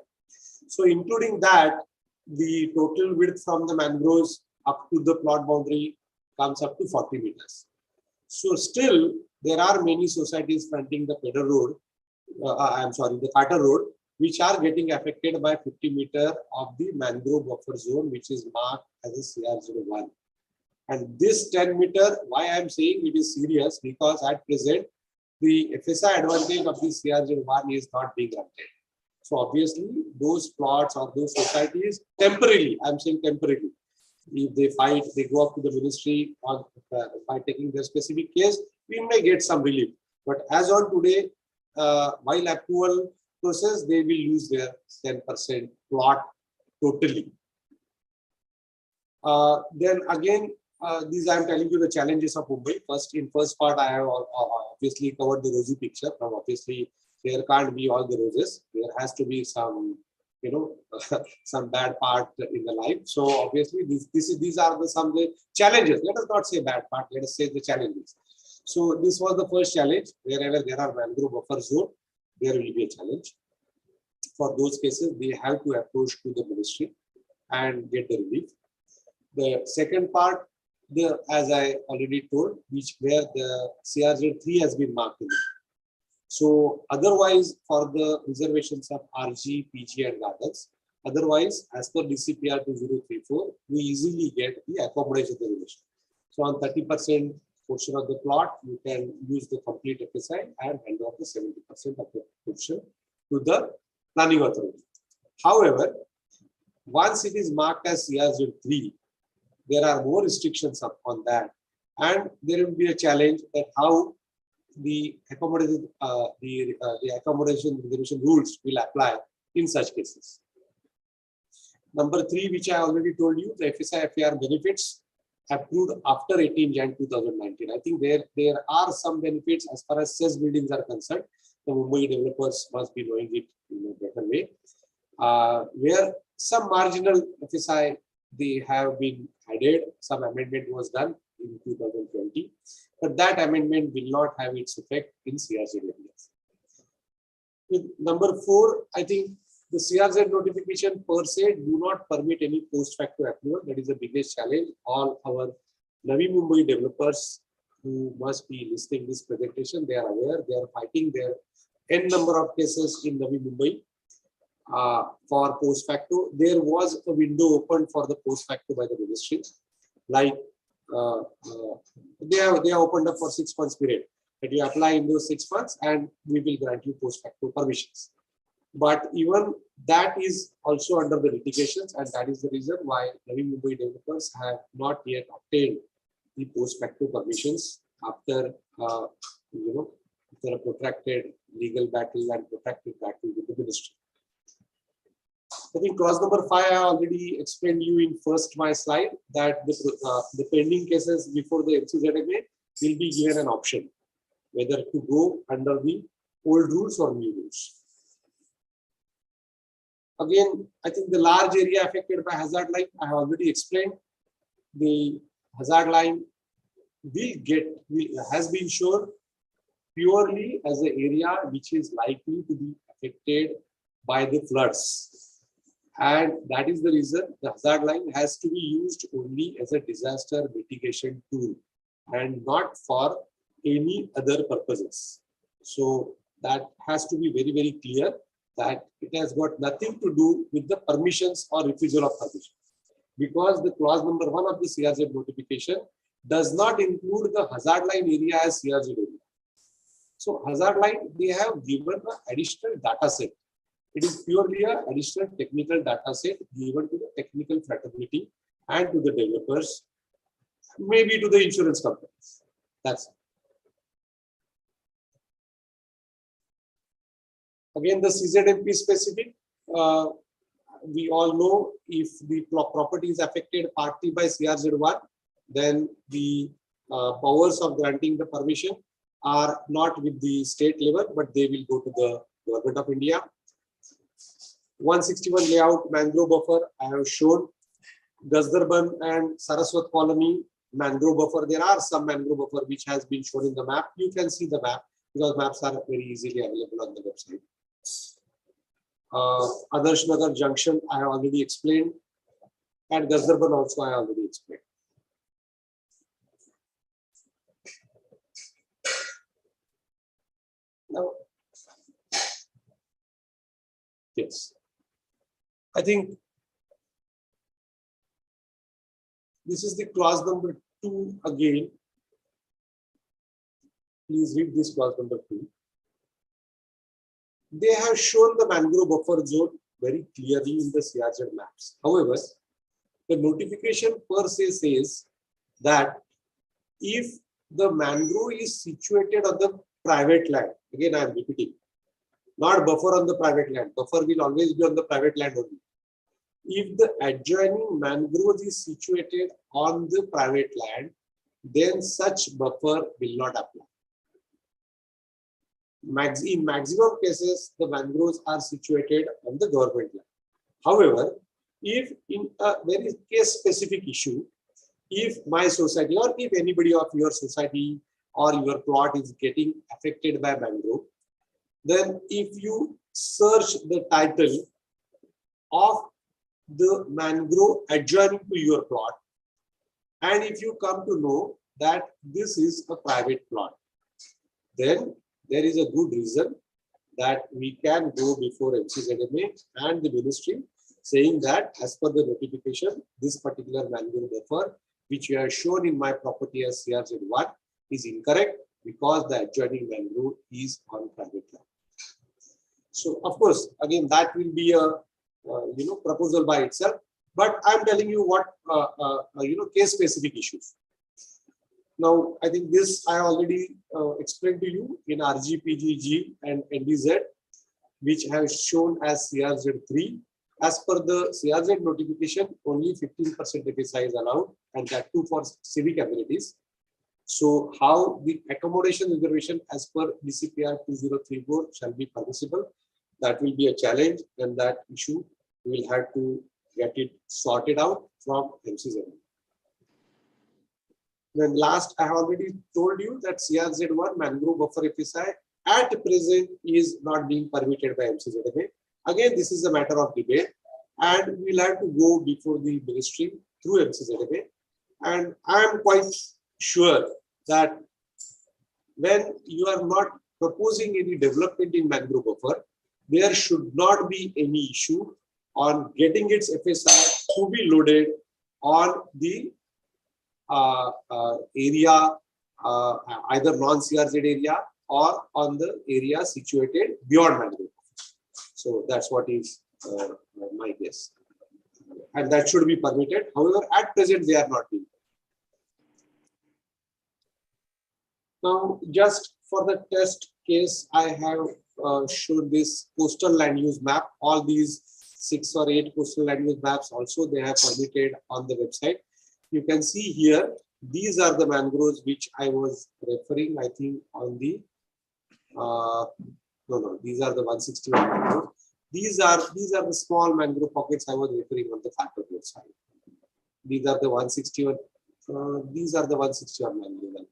So including that, the total width from the mangroves up to the plot boundary comes up to 40 meters. So still, there are many societies fronting the Pedder Road, the Carter Road, which are getting affected by 50 meter of the mangrove buffer zone, which is marked as a CR01. And this 10 meter, why I am saying it is serious, because at present, the FSI advantage of the CR01 is not being granted. So obviously, those plots or those societies, temporarily, I am saying temporarily, if they fight, they go up to the ministry or by taking their specific case, we may get some relief. But as on today, while approval process, they will lose their 10% plot totally. Then again, these I am telling you the challenges of Mumbai. First part, I have obviously covered the rosy picture. Now, obviously, there can't be all the roses. There has to be some, some bad part in the life. So obviously, these are some of the challenges. Let us not say bad part. Let us say the challenges. So this was the first challenge. Wherever there are mangrove buffer zone, there will be a challenge. For those cases, they have to approach to the ministry and get the relief. The second part, as I already told, where the CRZ3 has been marked in it. So otherwise, for the reservations of RG, PG, and gardens, otherwise, as per DCPR 2034, we easily get the accommodation reservation. So on 30% portion of the plot, you can use the complete FSI and hand off the 70% of the portion to the planning authority. However, once it is marked as CRZ3, there are more restrictions on that, and there will be a challenge that how the accommodation reservation rules will apply in such cases. Number 3, which I already told you, the FSI FAR benefits approved after 18 Jan 2019. I think there are some benefits as far as CES buildings are concerned. The Mumbai developers must be knowing it in a better way. Where some marginal FSI they have been added, some amendment was done in 2020, but that amendment will not have its effect in CRZ areas. With number 4, I think the CRZ notification per se do not permit any post facto approval. That is the biggest challenge. All our Navi Mumbai developers who must be listening this presentation, they are aware, they are fighting their n number of cases in Navi Mumbai for post facto. There was a window open for the post facto by the ministry, like they have opened up for 6 months period, that you apply in those 6 months and we will grant you post facto permissions. But even that is also under the litigations, and that is the reason why Navi Mumbai developers have not yet obtained the post facto permissions after after a protracted legal battle and protracted battle with the ministry. I think clause number 5, I already explained you in my slide that the pending cases before the MCZMA will be given an option whether to go under the old rules or new rules. Again, I think the large area affected by hazard line, I have already explained. The hazard line has been shown purely as an area which is likely to be affected by the floods. And that is the reason the hazard line has to be used only as a disaster mitigation tool and not for any other purposes. So that has to be very, very clear that it has got nothing to do with the permissions or refusal of permission. Because the clause number 1 of the CRZ notification does not include the hazard line area as CRZ area. So hazard line, they have given an additional data set. It is purely an additional technical data set given to the technical fraternity and to the developers, maybe to the insurance companies. That's it. Again, the CZMP specific, we all know if the property is affected partly by CRZ1, then the powers of granting the permission are not with the state level, but they will go to the Government of India. 161 layout mangrove buffer, I have shown. Gazdarban and Saraswat colony mangrove buffer. There are some mangrove buffer which has been shown in the map. You can see the map because maps are very easily available on the website. Adarsh Nagar Junction, I have already explained, and Gazdarban also I already explained. Now, yes, I think this is the clause number 2 again. Please read this clause number 2. They have shown the mangrove buffer zone very clearly in the CRZ maps. However, the notification per se says that if the mangrove is situated on the private land, again I am repeating, not buffer on the private land, buffer will always be on the private land only. If the adjoining mangrove is situated on the private land, then such buffer will not apply. In maximum cases, the mangroves are situated on the government land. However, if in a very case-specific issue, if my society or if anybody of your society or your plot is getting affected by mangrove, then if you search the title of the mangrove adjoining to your plot, and if you come to know that this is a private plot, then there is a good reason that we can go before MCZMA and the ministry saying that as per the notification, this particular mangrove buffer, which you have shown in my property as CRZ1, is incorrect because the adjoining mangrove is on private land. So, of course, again, that will be a proposal by itself. But I'm telling you what case-specific issues. Now, I think this I already explained to you in RGPGG and NDZ, which have shown as CRZ3. As per the CRZ notification, only 15% FSI is allowed, and that too for civic amenities. So, how the accommodation reservation as per DCPR 2034 shall be permissible, that will be a challenge, and that issue we will have to get it sorted out from MCZMA. Then last, I have already told you that CRZ1 mangrove buffer FSI at present is not being permitted by MCZMA. Again, this is a matter of debate, and we'll have to go before the ministry through MCZMA. And I am quite sure that when you are not proposing any development in mangrove buffer, there should not be any issue on getting its FSI to be loaded on the area, either non-CRZ area or on the area situated beyond mangrove. So that's what is my guess. And that should be permitted. However, at present, they are not being. Now, just for the test case, I have shown this coastal land use map. All these 6 or 8 coastal land use maps also they have permitted on the website. You can see here, these are the mangroves which I was referring, I think, on the, these are the 161 mangroves. These are the small mangrove pockets I was referring on the factor website. These are the 161, these are the 161 mangroves.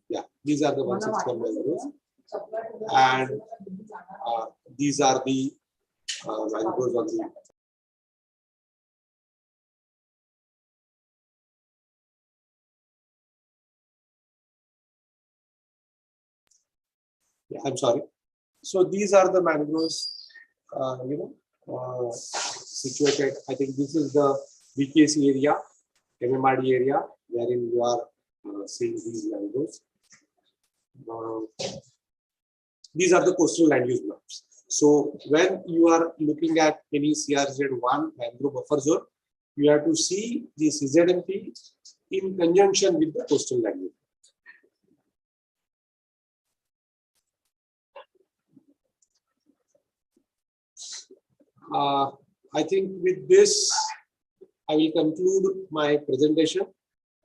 Yeah, these are the 161 mangroves. And these are the mangroves on the I'm sorry. So these are the mangroves, situated. I think this is the VKC area, MMRD area, wherein you are seeing these mangroves. These are the coastal land use maps. So when you are looking at any CRZ1 mangrove buffer zone, you have to see the CZMP in conjunction with the coastal land use. I think with this, I will conclude my presentation.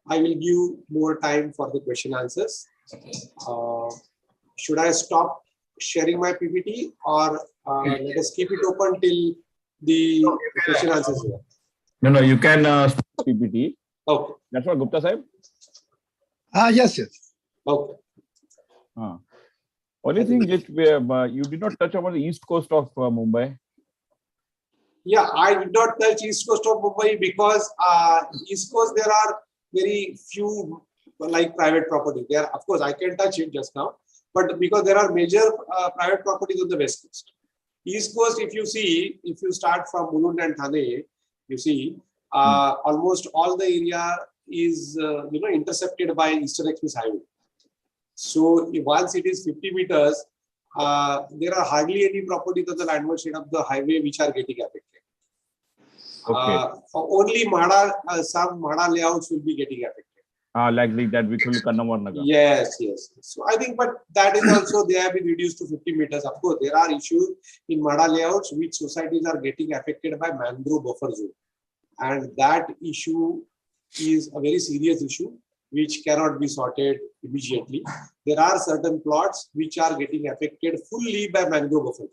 I will give more time for the question answers. Should I stop sharing my PPT or let us keep it open till the question answers here? No, you can stop PPT. Okay. That's what Gupta Sahib? Yes. Okay. Only thing that you did not touch upon the east coast of Mumbai. Yeah, I did not touch east coast of Mumbai because east coast there are very few like private property. There, of course, I can touch it just now, but because there are major private properties on the west coast. East coast, if you see, if you start from Mulund and Thane, you see almost all the area is intercepted by Eastern Express Highway. So once it is 50 meters, there are hardly any properties on the landward side of the highway which are getting affected. Okay. Only Mada, some Mada layouts will be getting affected. Like that we could Kannamanaga. Yes. So I think, but that is also they have been reduced to 50 meters. Of course, there are issues in Mada layouts which societies are getting affected by mangrove buffer zone, and that issue is a very serious issue which cannot be sorted immediately. There are certain plots which are getting affected fully by mangrove buffer zone,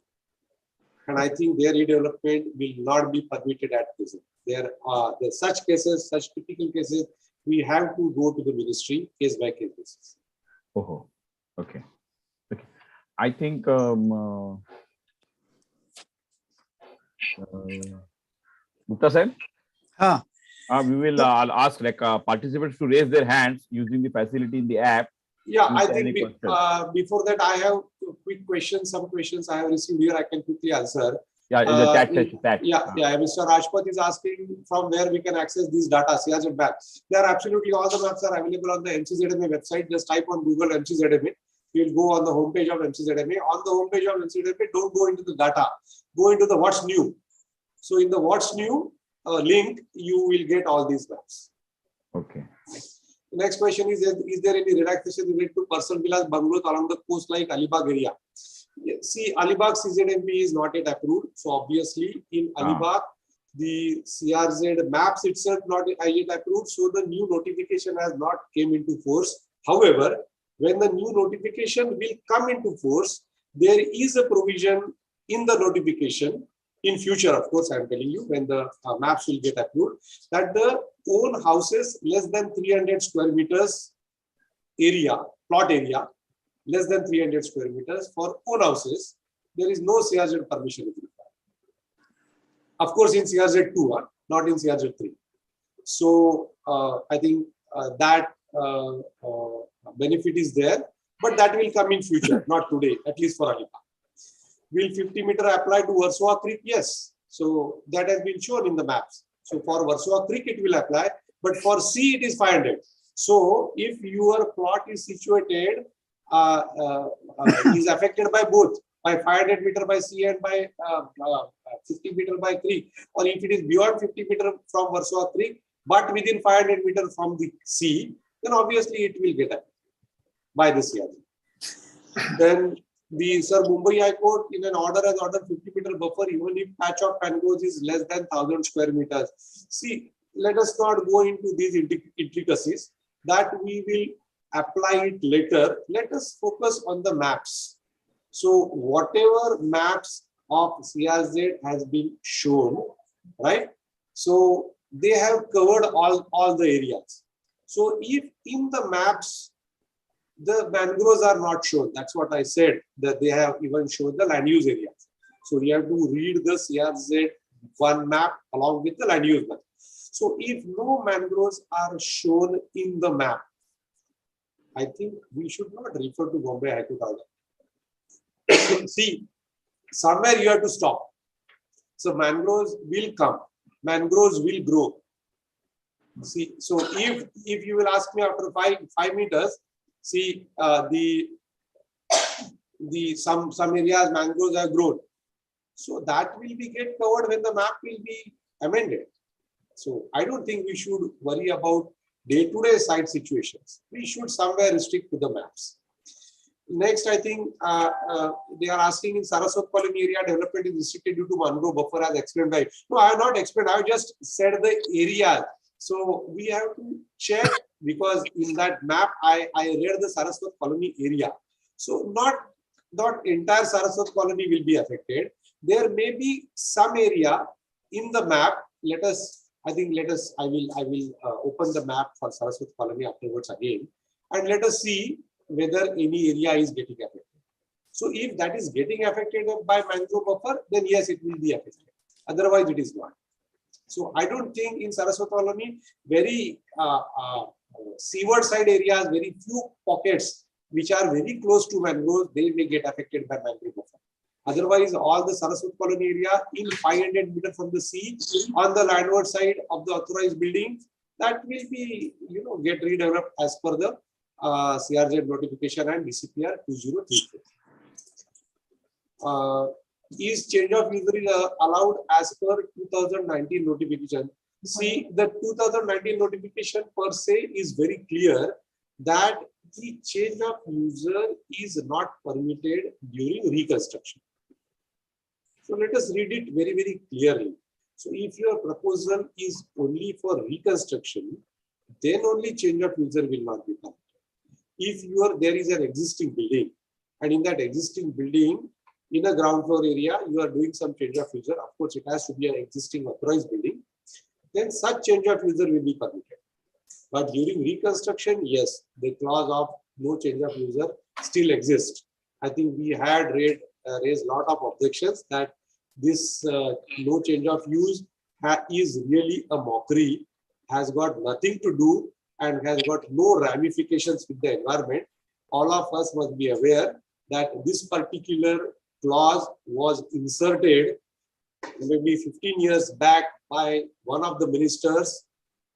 and I think their redevelopment will not be permitted at present. There are such cases, such typical cases. We have to go to the ministry case by case basis. Oh, okay. I think Gupta Sahib, we will ask participants to raise their hands using the facility in the app. Yeah, I think before that I have quick questions. Some questions I have received here I can quickly answer. Yeah, in the chat. Yeah. Mr. Rajpat is asking from where we can access these data, CRZ maps. They are absolutely, all the maps are available on the MCZMA website. Just type on Google MCZMA. You'll go on the homepage of MCZMA. On the homepage of MCZMA, don't go into the data. Go into the what's new. So in the what's new link, you will get all these maps. Okay. The next question is there any relaxation related to personal villas, bungalows along the coast like Alibag area? See, Alibag CZMP is not yet approved. So obviously in Alibag, the CRZ maps itself not yet approved. So the new notification has not came into force. However, when the new notification will come into force, there is a provision in the notification in future, of course, I am telling you, when the maps will get approved, that the own houses less than 300 square meters area, plot area, less than 300 square meters for own houses, there is no CRZ permission required. Of course, in CRZ2, not in CRZ3. So I think that benefit is there, but that will come in future, not today, at least for Alibag. Will 50 meter apply to Versova Creek? Yes. So that has been shown in the maps. So for Versova Creek, it will apply, but for C, it is 500. So if your plot is situated, is affected by both, by 500 meter by C and by 50 meter by Creek, or if it is beyond 50 meter from Versova Creek, but within 500 meter from the C, then obviously it will get affected by the CRZ. Then the Mumbai High Court in an order has ordered 50 meter buffer even if patch of mangroves is less than 1000 square meters. See, let us not go into these intricacies. That we will apply it later. Let us focus on the maps. So whatever maps of CRZ has been shown, right? So they have covered all the areas. So if in the maps the mangroves are not shown, that's what I said, that they have even shown the land use areas. So you have to read the CRZ1 map along with the land use map. So if no mangroves are shown in the map, I think we should not refer to Bombay High Court order. See, somewhere you have to stop. So mangroves will come, mangroves will grow. See, so if you will ask me after 5 meters, see some areas mangroves have grown. So that will be get covered when the map will be amended. So I don't think we should worry about day-to-day site situations. We should somewhere restrict to the maps. Next, I think they are asking in Saraswat colony area development is restricted due to mangrove buffer as explained by. No, I have not explained. I have just said the area. So we have to check because in that map I read the Saraswat colony area. So not entire Saraswat colony will be affected. There may be some area in the map. I will open the map for Saraswat colony afterwards again, and let us see whether any area is getting affected. So if that is getting affected by mangrove buffer, then yes, it will be affected. Otherwise, it is not. So I don't think in Saraswat colony, very seaward side areas, very few pockets which are very close to mangroves, they may get affected by mangrove buffer. Otherwise, all the Saraswat colony area in 500 meters from the sea on the landward side of the authorized buildings, that will be, get redeveloped as per the CRZ notification and DCPR 2034. Is change of user allowed as per 2019 notification? See, the 2019 notification per se is very clear that the change of user is not permitted during reconstruction. So let us read it very, very clearly. So if your proposal is only for reconstruction, then only change of user will not be permitted. If there is an existing building, and in that existing building, in a ground floor area, you are doing some change of user, of course, it has to be an existing authorized building, then such change of user will be permitted. But during reconstruction, yes, the clause of no change of user still exists. I think we had raised a lot of objections that this no change of use is really a mockery, has got nothing to do and has got no ramifications with the environment. All of us must be aware that this particular clause was inserted maybe 15 years back by one of the ministers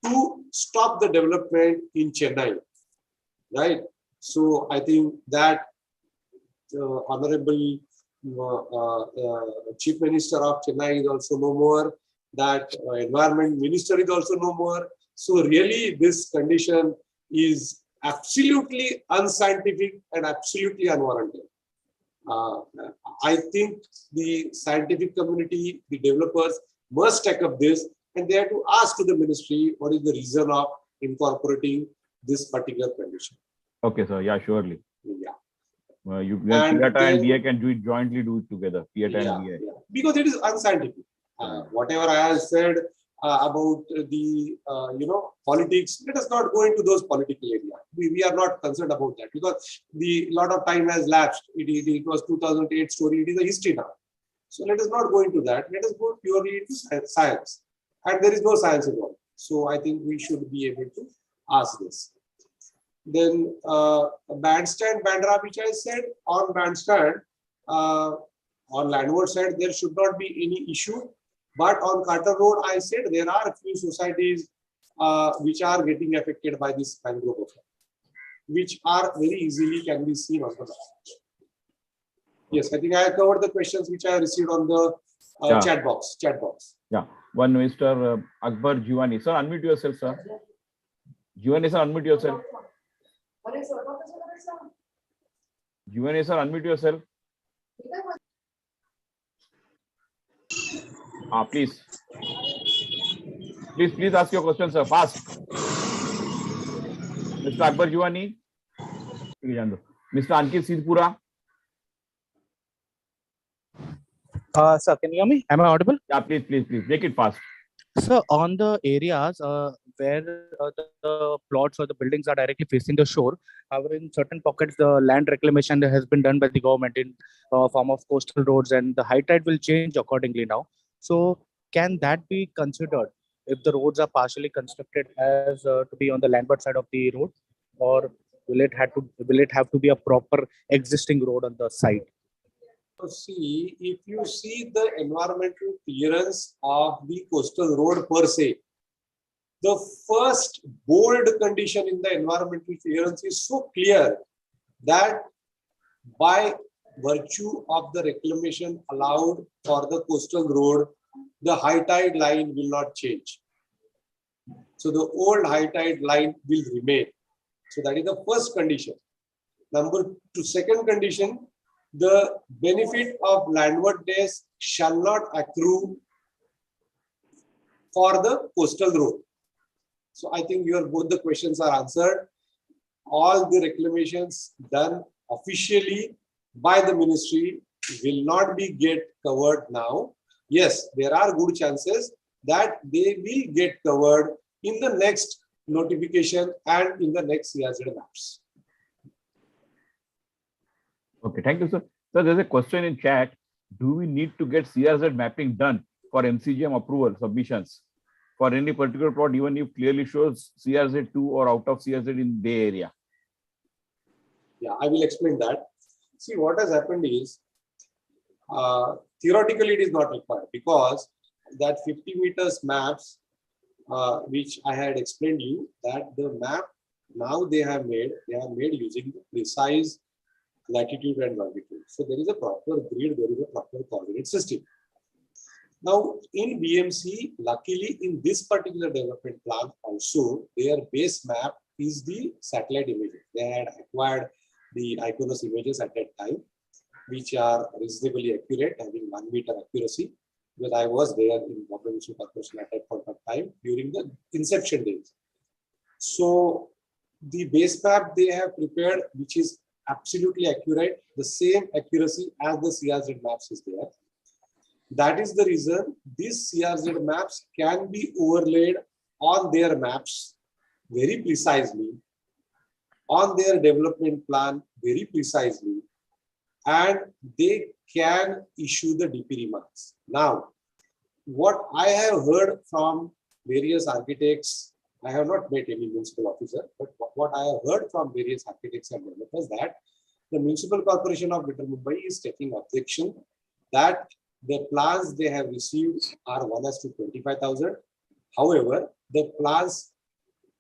to stop the development in Chennai, right? So I think that Honorable Chief Minister of Chennai is also no more, that Environment Minister is also no more. So really this condition is absolutely unscientific and absolutely unwarranted. I think the scientific community, the developers must take up this, and they have to ask to the ministry what is the reason of incorporating this particular condition. Okay, sir. Yeah, surely. Yeah. PIATA and DA can do it jointly, do it together. PIATA and DA. Yeah. Because it is unscientific. Whatever I have said about the politics, let us not go into those political areas. We are not concerned about that because the lot of time has lapsed. It was 2008 story. It is a history now. So let us not go into that. Let us go purely into science. And there is no science involved. So I think we should be able to ask this. Then bandstand, bandra, which I said on bandstand, on landward side, there should not be any issue. But on Carter Road, I said there are a few societies which are getting affected by this mangrove buffer, which are very easily can be seen on the map. Yes, I think I have covered the questions which I received on the chat box. Yeah, one Mr. Akbar Jiwani. Sir, unmute yourself, sir. Jiwani, sir, unmute yourself. Jiwani, sir, unmute yourself. Please ask your question, sir. Fast. Mr. Akbar Jiwani. Mr. Ankit Sidhpura. Sir, can you hear me? Am I audible? Yeah, please. Make it fast. So on the areas where the plots or the buildings are directly facing the shore, however, in certain pockets, the land reclamation has been done by the government in form of coastal roads, and the height tide will change accordingly now. So can that be considered if the roads are partially constructed as to be on the landward side of the road, or will it have to be a proper existing road on the side? So see, if you see the environmental clearance of the coastal road per se, The first bold condition in the environmental clearance is so clear that by virtue of the reclamation allowed for the coastal road, the high tide line will not change. So the old high tide line will remain. So that is the first condition. Number two, second condition, the benefit of landwardness shall not accrue for the coastal road. So I think both the questions are answered. All the reclamations done officially by the ministry will not be get covered now. Yes, there are good chances that they will get covered in the next notification and in the next CRZ maps. Okay, thank you, sir. So there's a question in chat. Do we need to get CRZ mapping done for MCGM approval submissions for any particular plot, even if clearly shows CRZ2 or out of CRZ in Bay Area? Yeah, I will explain that. See, what has happened is, theoretically it is not required because that 50 meters maps, which I had explained you, that the map now they have made using the precise latitude and longitude. So there is a proper grid, there is a proper coordinate system. Now in BMC, luckily in this particular development plan also, their base map is the satellite images. They had acquired the ICONOS images at that time, which are reasonably accurate, having 1 meter accuracy. Because I was there in Bombay Municipal Corporation at that point of time during the inception days. So the base map they have prepared, which is absolutely accurate, the same accuracy as the CRZ maps is there. That is the reason these CRZ maps can be overlaid on their maps very precisely, on their development plan very precisely, and they can issue the DP remarks. Now, what I have heard from various architects, I have not met any municipal officer, but what I have heard from various architects and developers that the Municipal Corporation of Greater Mumbai is taking objection that the plans they have received are 1:25,000. However, the plans,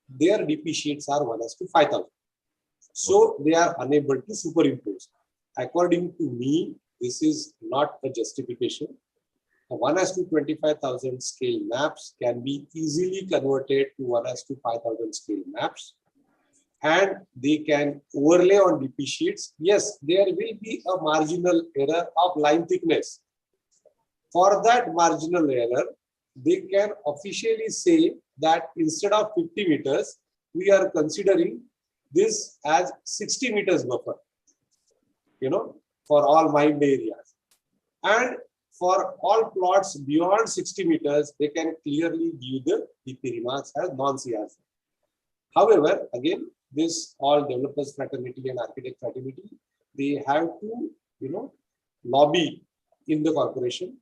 their DP sheets are 1:5,000. So they are unable to superimpose. According to me, this is not a justification. 1:25,000 scale maps can be easily converted to 1:5,000 scale maps, and they can overlay on DP sheets. Yes, there will be a marginal error of line thickness. For that marginal error, they can officially say that instead of 50 meters, we are considering this as 60 meters buffer, for all mined areas. And for all plots beyond 60 meters, they can clearly give the DP remarks as non-CRZ. However, again, this all developers fraternity and architect fraternity, they have to, lobby in the corporation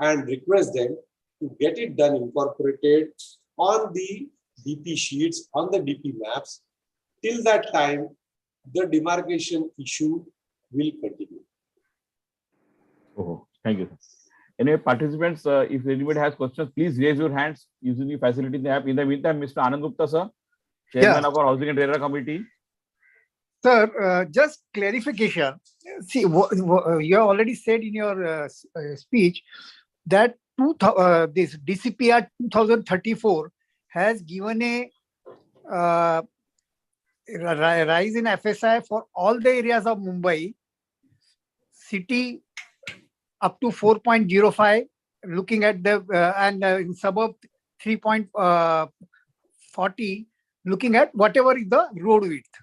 and request them to get it done incorporated on the DP sheets, on the DP maps. Till that time, the demarcation issue will continue. Oh, thank you. Anyway, participants, if anybody has questions, please raise your hands using the facility in the app. In the meantime, Mr. Anand Gupta, sir, Chairman of our Housing and RERA Committee. Sir, just clarification. See, you have already said in your speech that this DCPR 2034 has given a rise in FSI for all the areas of Mumbai, city up to 4.05, looking at the and in suburb 3.40, looking at whatever is the road width.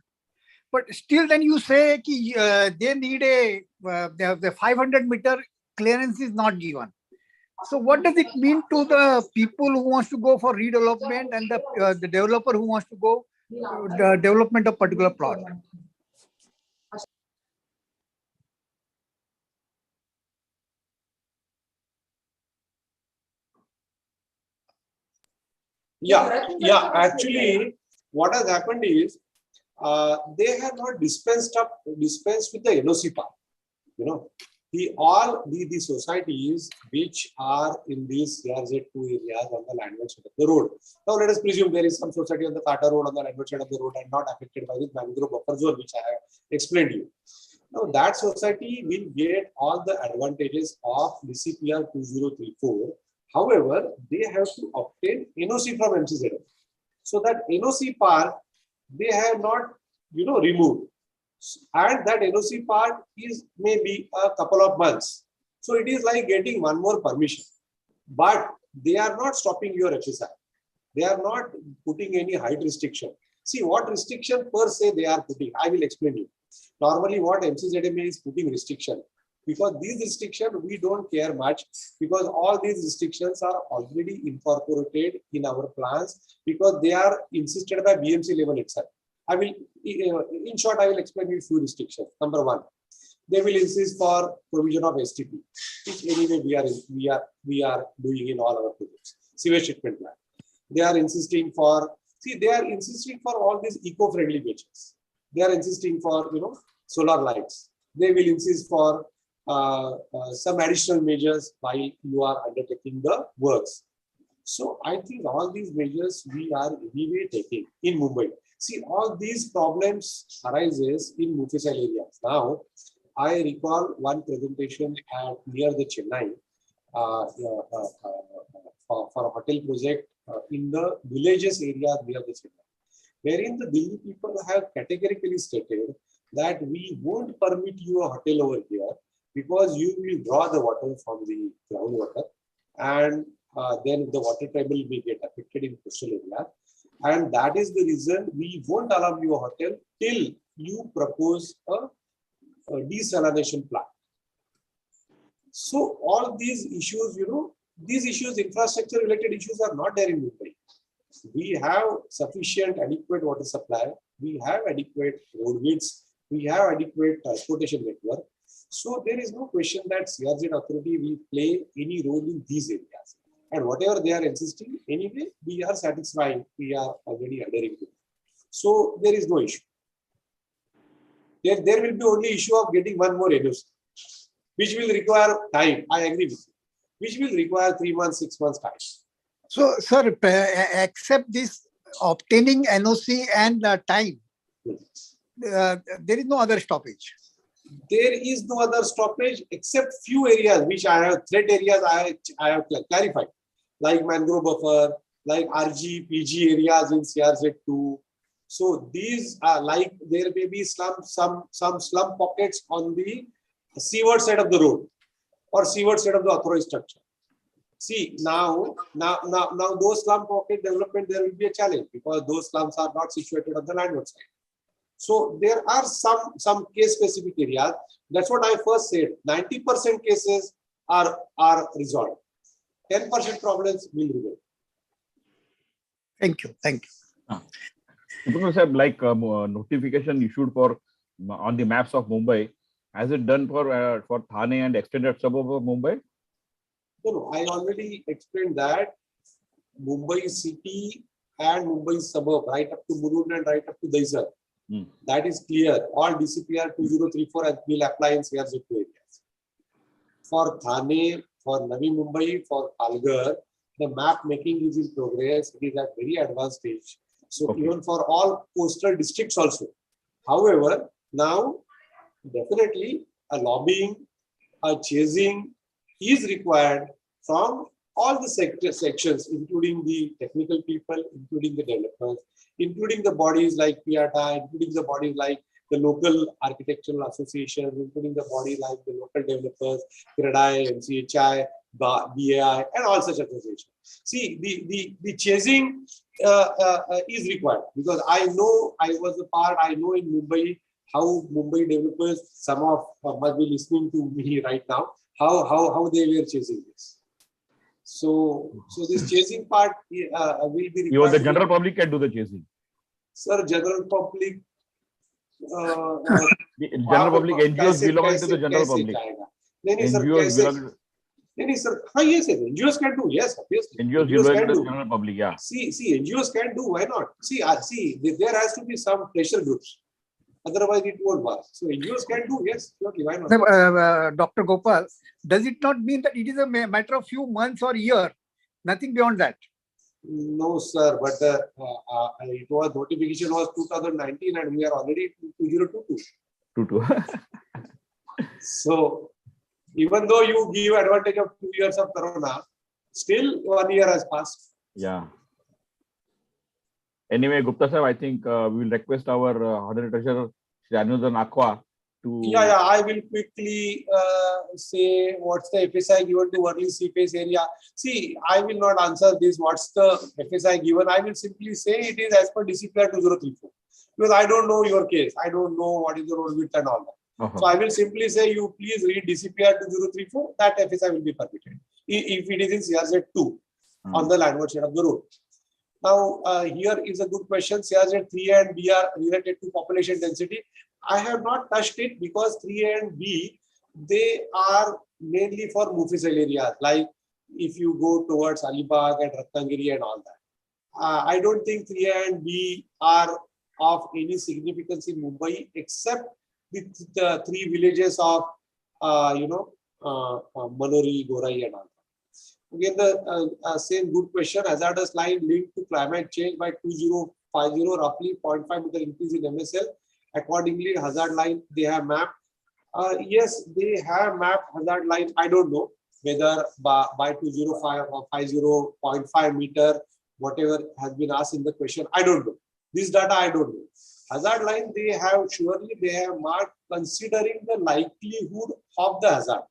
But still, then you say they need the 500 meter clearance is not given. So what does it mean to the people who wants to go for redevelopment and the developer who wants to go the development of particular plot? Yeah. Actually, what has happened is they have not dispensed with the NOC part. the societies which are in these CRZ2 areas on the landward side of the road. Now let us presume there is some society on the Tata road on the landward side of the road and not affected by this mangrove buffer zone which I have explained to you. Now that society will get all the advantages of DCPR 2034. However, they have to obtain NOC from MCZM. So that NOC part they have not removed. And that NOC part is maybe a couple of months. So it is like getting one more permission. But they are not stopping your FSI. They are not putting any height restriction. See what restriction per se they are putting. I will explain you. Normally what MCZMA is putting restriction. Because these restrictions we don't care much because all these restrictions are already incorporated in our plans because they are insisted by BMC level itself. I will, in short, I will explain you few restrictions. Number one, they will insist for provision of STP, which anyway we are doing in all our projects. Sewage treatment plant. They are insisting for all these eco-friendly measures. They are insisting for solar lights. They will insist for some additional measures while you are undertaking the works. So I think all these measures we are anyway taking in Mumbai. See, all these problems arises in Mufisal areas. Now, I recall one presentation near the Chennai for a hotel project in the villages area near the Chennai, wherein the Delhi people have categorically stated that we won't permit you a hotel over here because you will draw the water from the groundwater and then the water table will get affected in coastal area. And that is the reason we won't allow you a hotel till you propose a desalination plant. So all these issues, infrastructure related issues are not there in Mumbai. We have sufficient adequate water supply. We have adequate road widths. We have adequate transportation network. So there is no question that CRZ authority will play any role in these areas. And whatever they are insisting, anyway, we are satisfied. We are already adhering to it. So there is no issue. There will be only issue of getting one more NOC, which will require time. I agree with you. Which will require 3 months, 6 months time. So, sir, except this obtaining NOC and time, there is no other stoppage. There is no other stoppage except few areas which I have, threat areas I have clarified, like mangrove buffer, like RG, PG areas in CRZ2. So these are like there may be some slum pockets on the seaward side of the road or seaward side of the authorized structure. See now those slum pocket development there will be a challenge because those slums are not situated on the landward side. So there are some case specific areas. That's what I first said. 90% cases are resolved. 10% problems will remain. Thank you. Thank you. Like notification issued for on the maps of Mumbai, has it done for Thane and extended suburb of Mumbai? No, I already explained that Mumbai city and Mumbai suburb, right up to Murud and right up to Daisar. That is clear. All DCPR 2034 will apply in CRZ2 areas. For Thane, for Navi Mumbai, for Palghar, the map making is in progress. It is at very advanced stage. So even for all coastal districts also. However, now definitely a lobbying, a chasing is required from all the sections, including the technical people, including the developers, including the bodies like PIATA, including the bodies like the local architectural associations, including the bodies like the local developers, CRZ, MCHI, BAI, and all such associations. See, the chasing is required because I know I was a part, I know in Mumbai how Mumbai developers, some of must be listening to me right now, how they were chasing this. So this chasing part will be required. Even the general public can do the chasing. Sir, general public. General public NGOs belong to the general public. NGOs belong. Yes, NGOs can do. Yes, obviously. NGOs belong to the general public. Yeah. See, NGOs can do. Why not? See, there has to be some pressure groups. Otherwise, it won't work. So NGOs can do, yes, surely, why not? Dr. Gopal, does it not mean that it is a matter of few months or year, nothing beyond that? No, sir, but it was notification was 2019 and we are already 2022. 2. So even though you give advantage of 2 years of Corona, still 1 year has passed. Yeah. Anyway, Gupta sir, I think we will request our Honorary Treasurer, Shri Anujhan Aqua, to. Yeah, I will quickly say what's the FSI given to early sea phase area. See, I will not answer this. What's the FSI given? I will simply say it is as per DCPR 2034. Because I don't know your case. I don't know what is the road width and all that. So I will simply say you please read DCPR 2034. That FSI will be permitted. If it is in CRZ 2 on the landward side of the road. Now, here is a good question. CRZ 3A and B are related to population density. I have not touched it because 3A and B, they are mainly for Mufisal areas. Like if you go towards Alibag and Ratnagiri and all that. I don't think 3A and B are of any significance in Mumbai except the 3 villages of, Manori, Gorai and all that. Again, the same good question. Hazardous line linked to climate change by 2050, roughly 0.5 meter increase in MSL. Accordingly, hazard line they have mapped. Yes, they have mapped hazard line. I don't know whether by 205 or 50.5 meter, whatever has been asked in the question. I don't know. This data I don't know. Hazard line they have marked considering the likelihood of the hazard.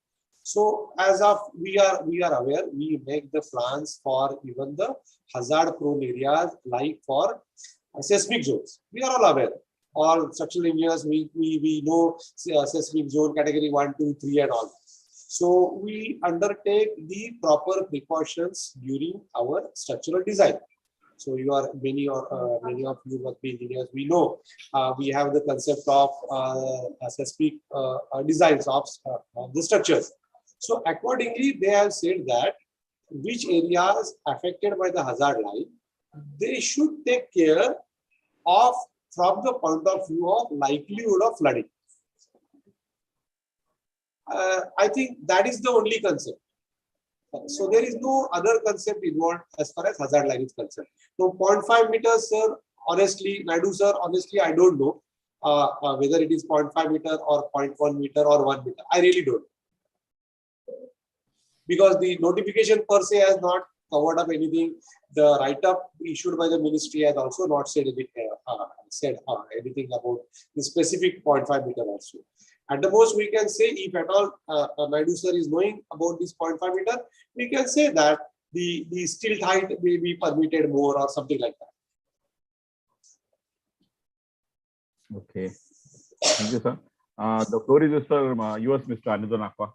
So as of we are aware, we make the plans for even the hazard prone areas like for seismic zones. We are all aware. All structural engineers, we know seismic zone category 1, 2, 3 and all. So we undertake the proper precautions during our structural design. So many of you must be engineers. We know we have the concept of seismic designs of the structures. So accordingly, they have said that which areas affected by the hazard line, they should take care of from the point of view of likelihood of flooding. I think that is the only concept. So there is no other concept involved as far as hazard line is concerned. So 0.5 meters, sir, honestly, Naidu sir, honestly, I don't know whether it is 0.5 meter or 0.1 meter or 1 meter. I really don't. Because the notification per se has not covered up anything. The write-up issued by the ministry has also not said anything, anything about the specific 0.5 meter also. At the most, we can say, if at all Naidu sir is knowing about this 0.5 meter, we can say that the stilt height may be permitted more or something like that. Okay. Thank you, sir. The floor is yours, Mr. Anujhan Aqua.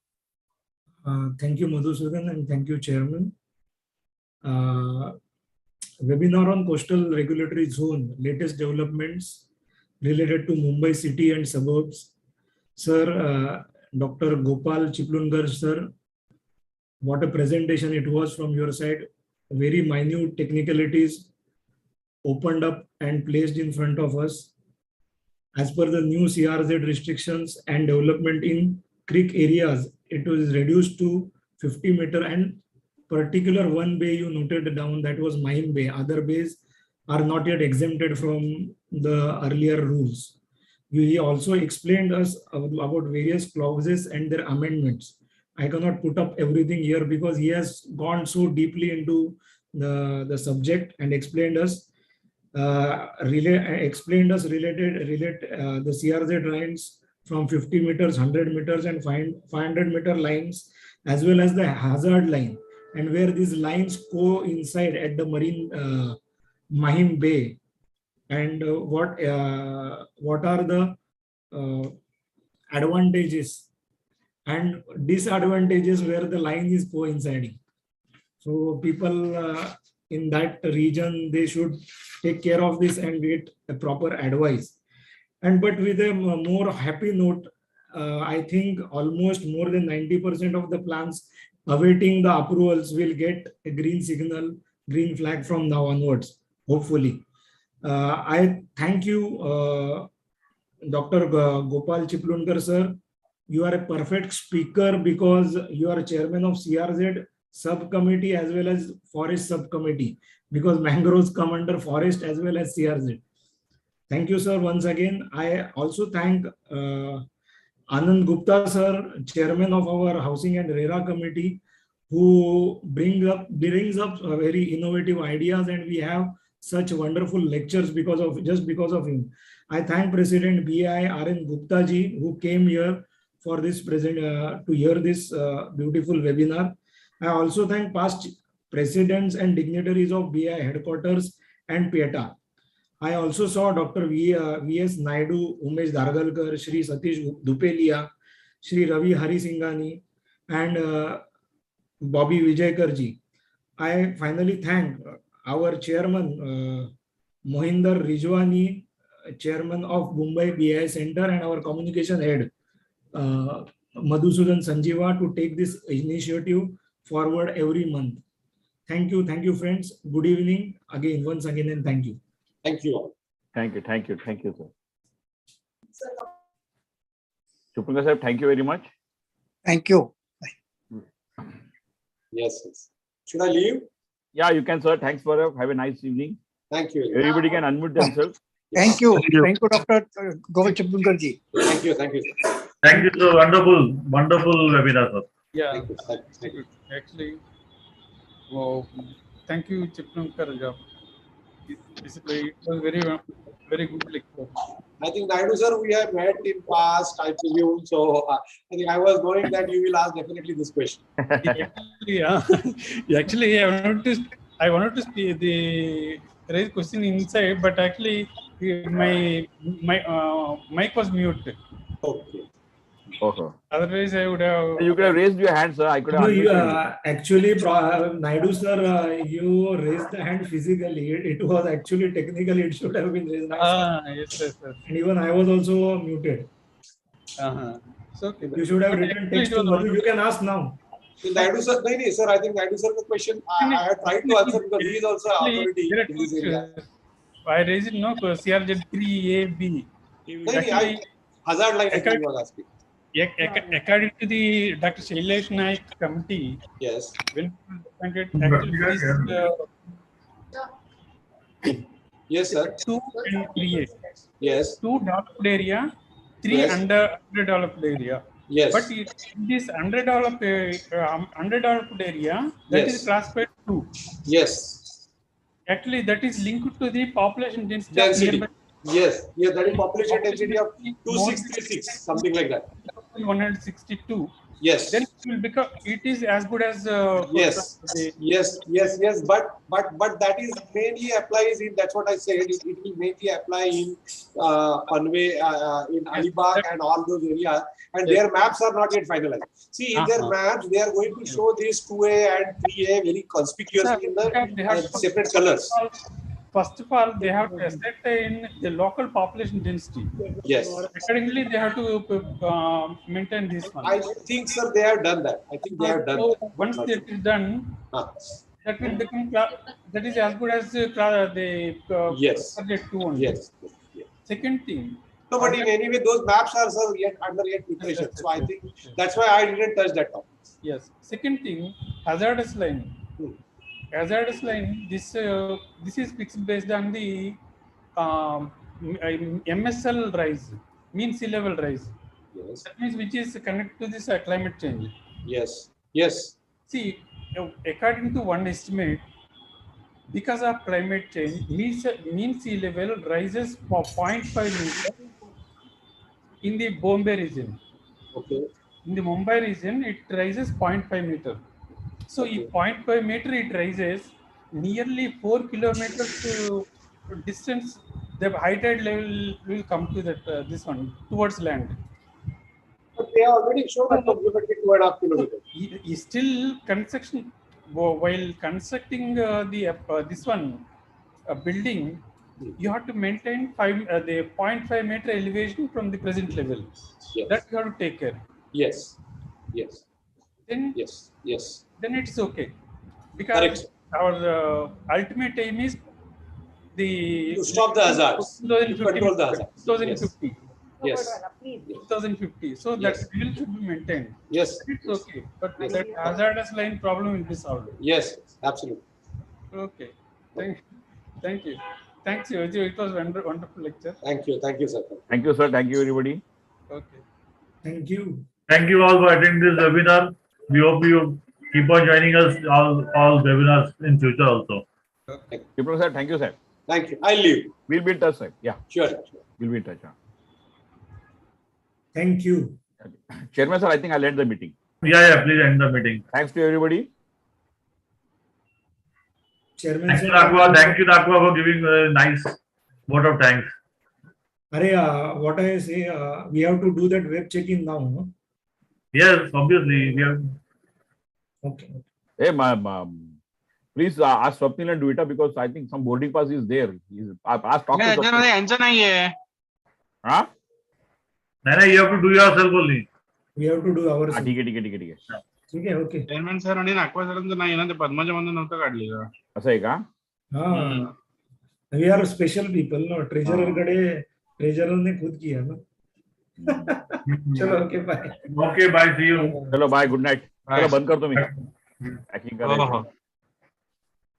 Thank you, Madhusudan, and thank you, Chairman. Webinar on coastal regulatory zone, latest developments related to Mumbai city and suburbs. Sir, Dr. Gopal Chiplungar, sir, what a presentation it was from your side. Very minute technicalities opened up and placed in front of us. As per the new CRZ restrictions and development in creek areas, it was reduced to 50 meter, and particular one bay you noted down, that was Mahim Bay. Other bays are not yet exempted from the earlier rules. He also explained us about various clauses and their amendments. I cannot put up everything here because he has gone so deeply into the subject and explained us related the CRZ lines from 50 meters, 100 meters and 500 meter lines, as well as the hazard line, and where these lines coincide at the marine Mahim Bay, and what are the advantages and disadvantages where the line is coinciding. So people in that region, they should take care of this and get a proper advice. But with a more happy note, I think almost more than 90% of the plans awaiting the approvals will get a green signal, green flag from now onwards, hopefully. I thank you, Dr. Gopal Chiplundkar sir, you are a perfect speaker because you are chairman of CRZ subcommittee as well as forest subcommittee, because mangroves come under forest as well as CRZ. Thank you, sir, once again. I also thank Anand Gupta sir, chairman of our housing and RERA committee, who brings up very innovative ideas, and we have such wonderful lectures because of him. I thank President BI RN Gupta ji, who came here for this to hear this beautiful webinar. I also thank past presidents and dignitaries of BI headquarters and PETA. I also saw Dr. V.S. Naidu, Umesh Dargalkar, Shri Satish Dupelia, Shri Ravi Harisinghani, and Bobby Vijayakar ji. I finally thank our chairman, Mohinder Rijwani, chairman of Mumbai BI Center, and our communication head, Madhusudan Sanjeeva, to take this initiative forward every month. Thank you, friends. Good evening once again, and thank you. Thank you all. Thank you, sir. Chiplundkar sir, thank you very much. Thank you. Yes. Should I leave? Yeah, you can, sir. Thanks have a nice evening. Thank you. Everybody can unmute themselves. Thank you, Dr. Gopal Chiplundkar ji. Thank you. Thank you, sir. Wonderful webinar, sir. Yeah, Thank you. actually, well, thank you, Chiplundkar. Basically, it was very good lecture. I think Naidu sir, we have met in past, I presume. So I think I was knowing that you will ask definitely this question. Actually, I wanted to see raise question inside, but actually my mic was muted. Okay. Otherwise, I would have. You could have raised your hand, sir. I could have. Actually, Naidu sir, you raised the hand physically. It was actually technically it should have been raised. Yes. And even I was also muted. So okay. You should have written text to Madhu. You can ask now. Naidu sir, no, sir. I think Naidu sir, the question I have tried to answer because he is also authority in this area. I raised it no CRZ 3AB. Hazard line I was asking. According to the Dr. Shailesh Naik committee, yes, when yes, sir. 2 and 3A. Yes. 2 developed area, 3 yes. underdeveloped area. Yes. But in this underdeveloped area, that is classified 2. Yes. Actually, that is linked to the population density. Yes, that is population density of 2636, something like that. 162. Yes. Then it will become. It is as good as. Yes. But that is mainly applies in. That's what I said. It will mainly apply in Panve, in Alibag and all those areas, and their maps are not yet finalized. See, in their maps, they are going to show this 2A and 3A very conspicuously in the separate colors. First of all, they have to set in the local population density. Yes. Accordingly, they have to maintain this one. I think, sir, they have done that. I think they have done that. Once that is done, that will become that is as good as the yes. subject 2 only. Yes. Second thing. No, but in any way, those maps are under preparation. So I think that's why I didn't touch that topic. Yes. Second thing, hazardous line. Hazardous line. This is fixed based on the MSL rise, mean sea level rise. Yes. That means which is connected to this climate change. Yes. Yes. See, according to one estimate, because of climate change, mean sea level rises for 0.5 meter in the Bombay region. Okay. In the Mumbai region, it rises 0.5 meter. So, if 0.5 meter it rises, nearly 4 kilometers distance, the high tide level will come to that this one towards land. But they already showed approximately 2.5 kilometers. Still construction, while constructing this one building, you have to maintain the 0.5 meter elevation from the present level. Yes. That you have to take care. Yes. Yes. Then yes. Then it's okay, because our ultimate aim is to stop the hazards, to control the hazards. 2050. Yes. 2050. So that Yes. civil should be maintained. Yes. It's okay, but Yes. that hazardous line problem will be solved. Yes. Absolutely. Okay. Thank you. Thanks, Yoji. It was wonderful lecture. Thank you. Thank you, sir. Thank you, sir. Thank you, everybody. Okay. Thank you. Thank you all for attending this webinar. We hope you keep on joining us all webinars in future also. Kipru sir, thank you, sir. Thank you. I'll leave. We'll be in touch, sir. Yeah, Sure. we'll be in touch. Thank you. Chairman, sir, I think I'll end the meeting. Yeah, please end the meeting. Thanks to everybody. Chairman Thank you, sir. Rakwa. Thank you, Rakwa, for giving a nice vote of thanks. What I say, we have to do that web check-in now. No? Yes, obviously. We have. Okay. Hey, please ask Swapnil and do it because I think some boarding pass is there. Ask talk to Swapnil. Huh? No, you have to do yourself only. We have to do ourselves. ठीक है. Okay, okay. Chairman sir आणि नागपूर सरांचं नाही ना ते पद्माजामधून नव्हतं काढले का असं आहे का? We are special people, no? Treasurer कडे treasurer ने खुद किया ना. चलो, okay, bye. Okay, bye. See you. चलो, bye. Good night. चलो बंद करतो मी. Packing करायचं.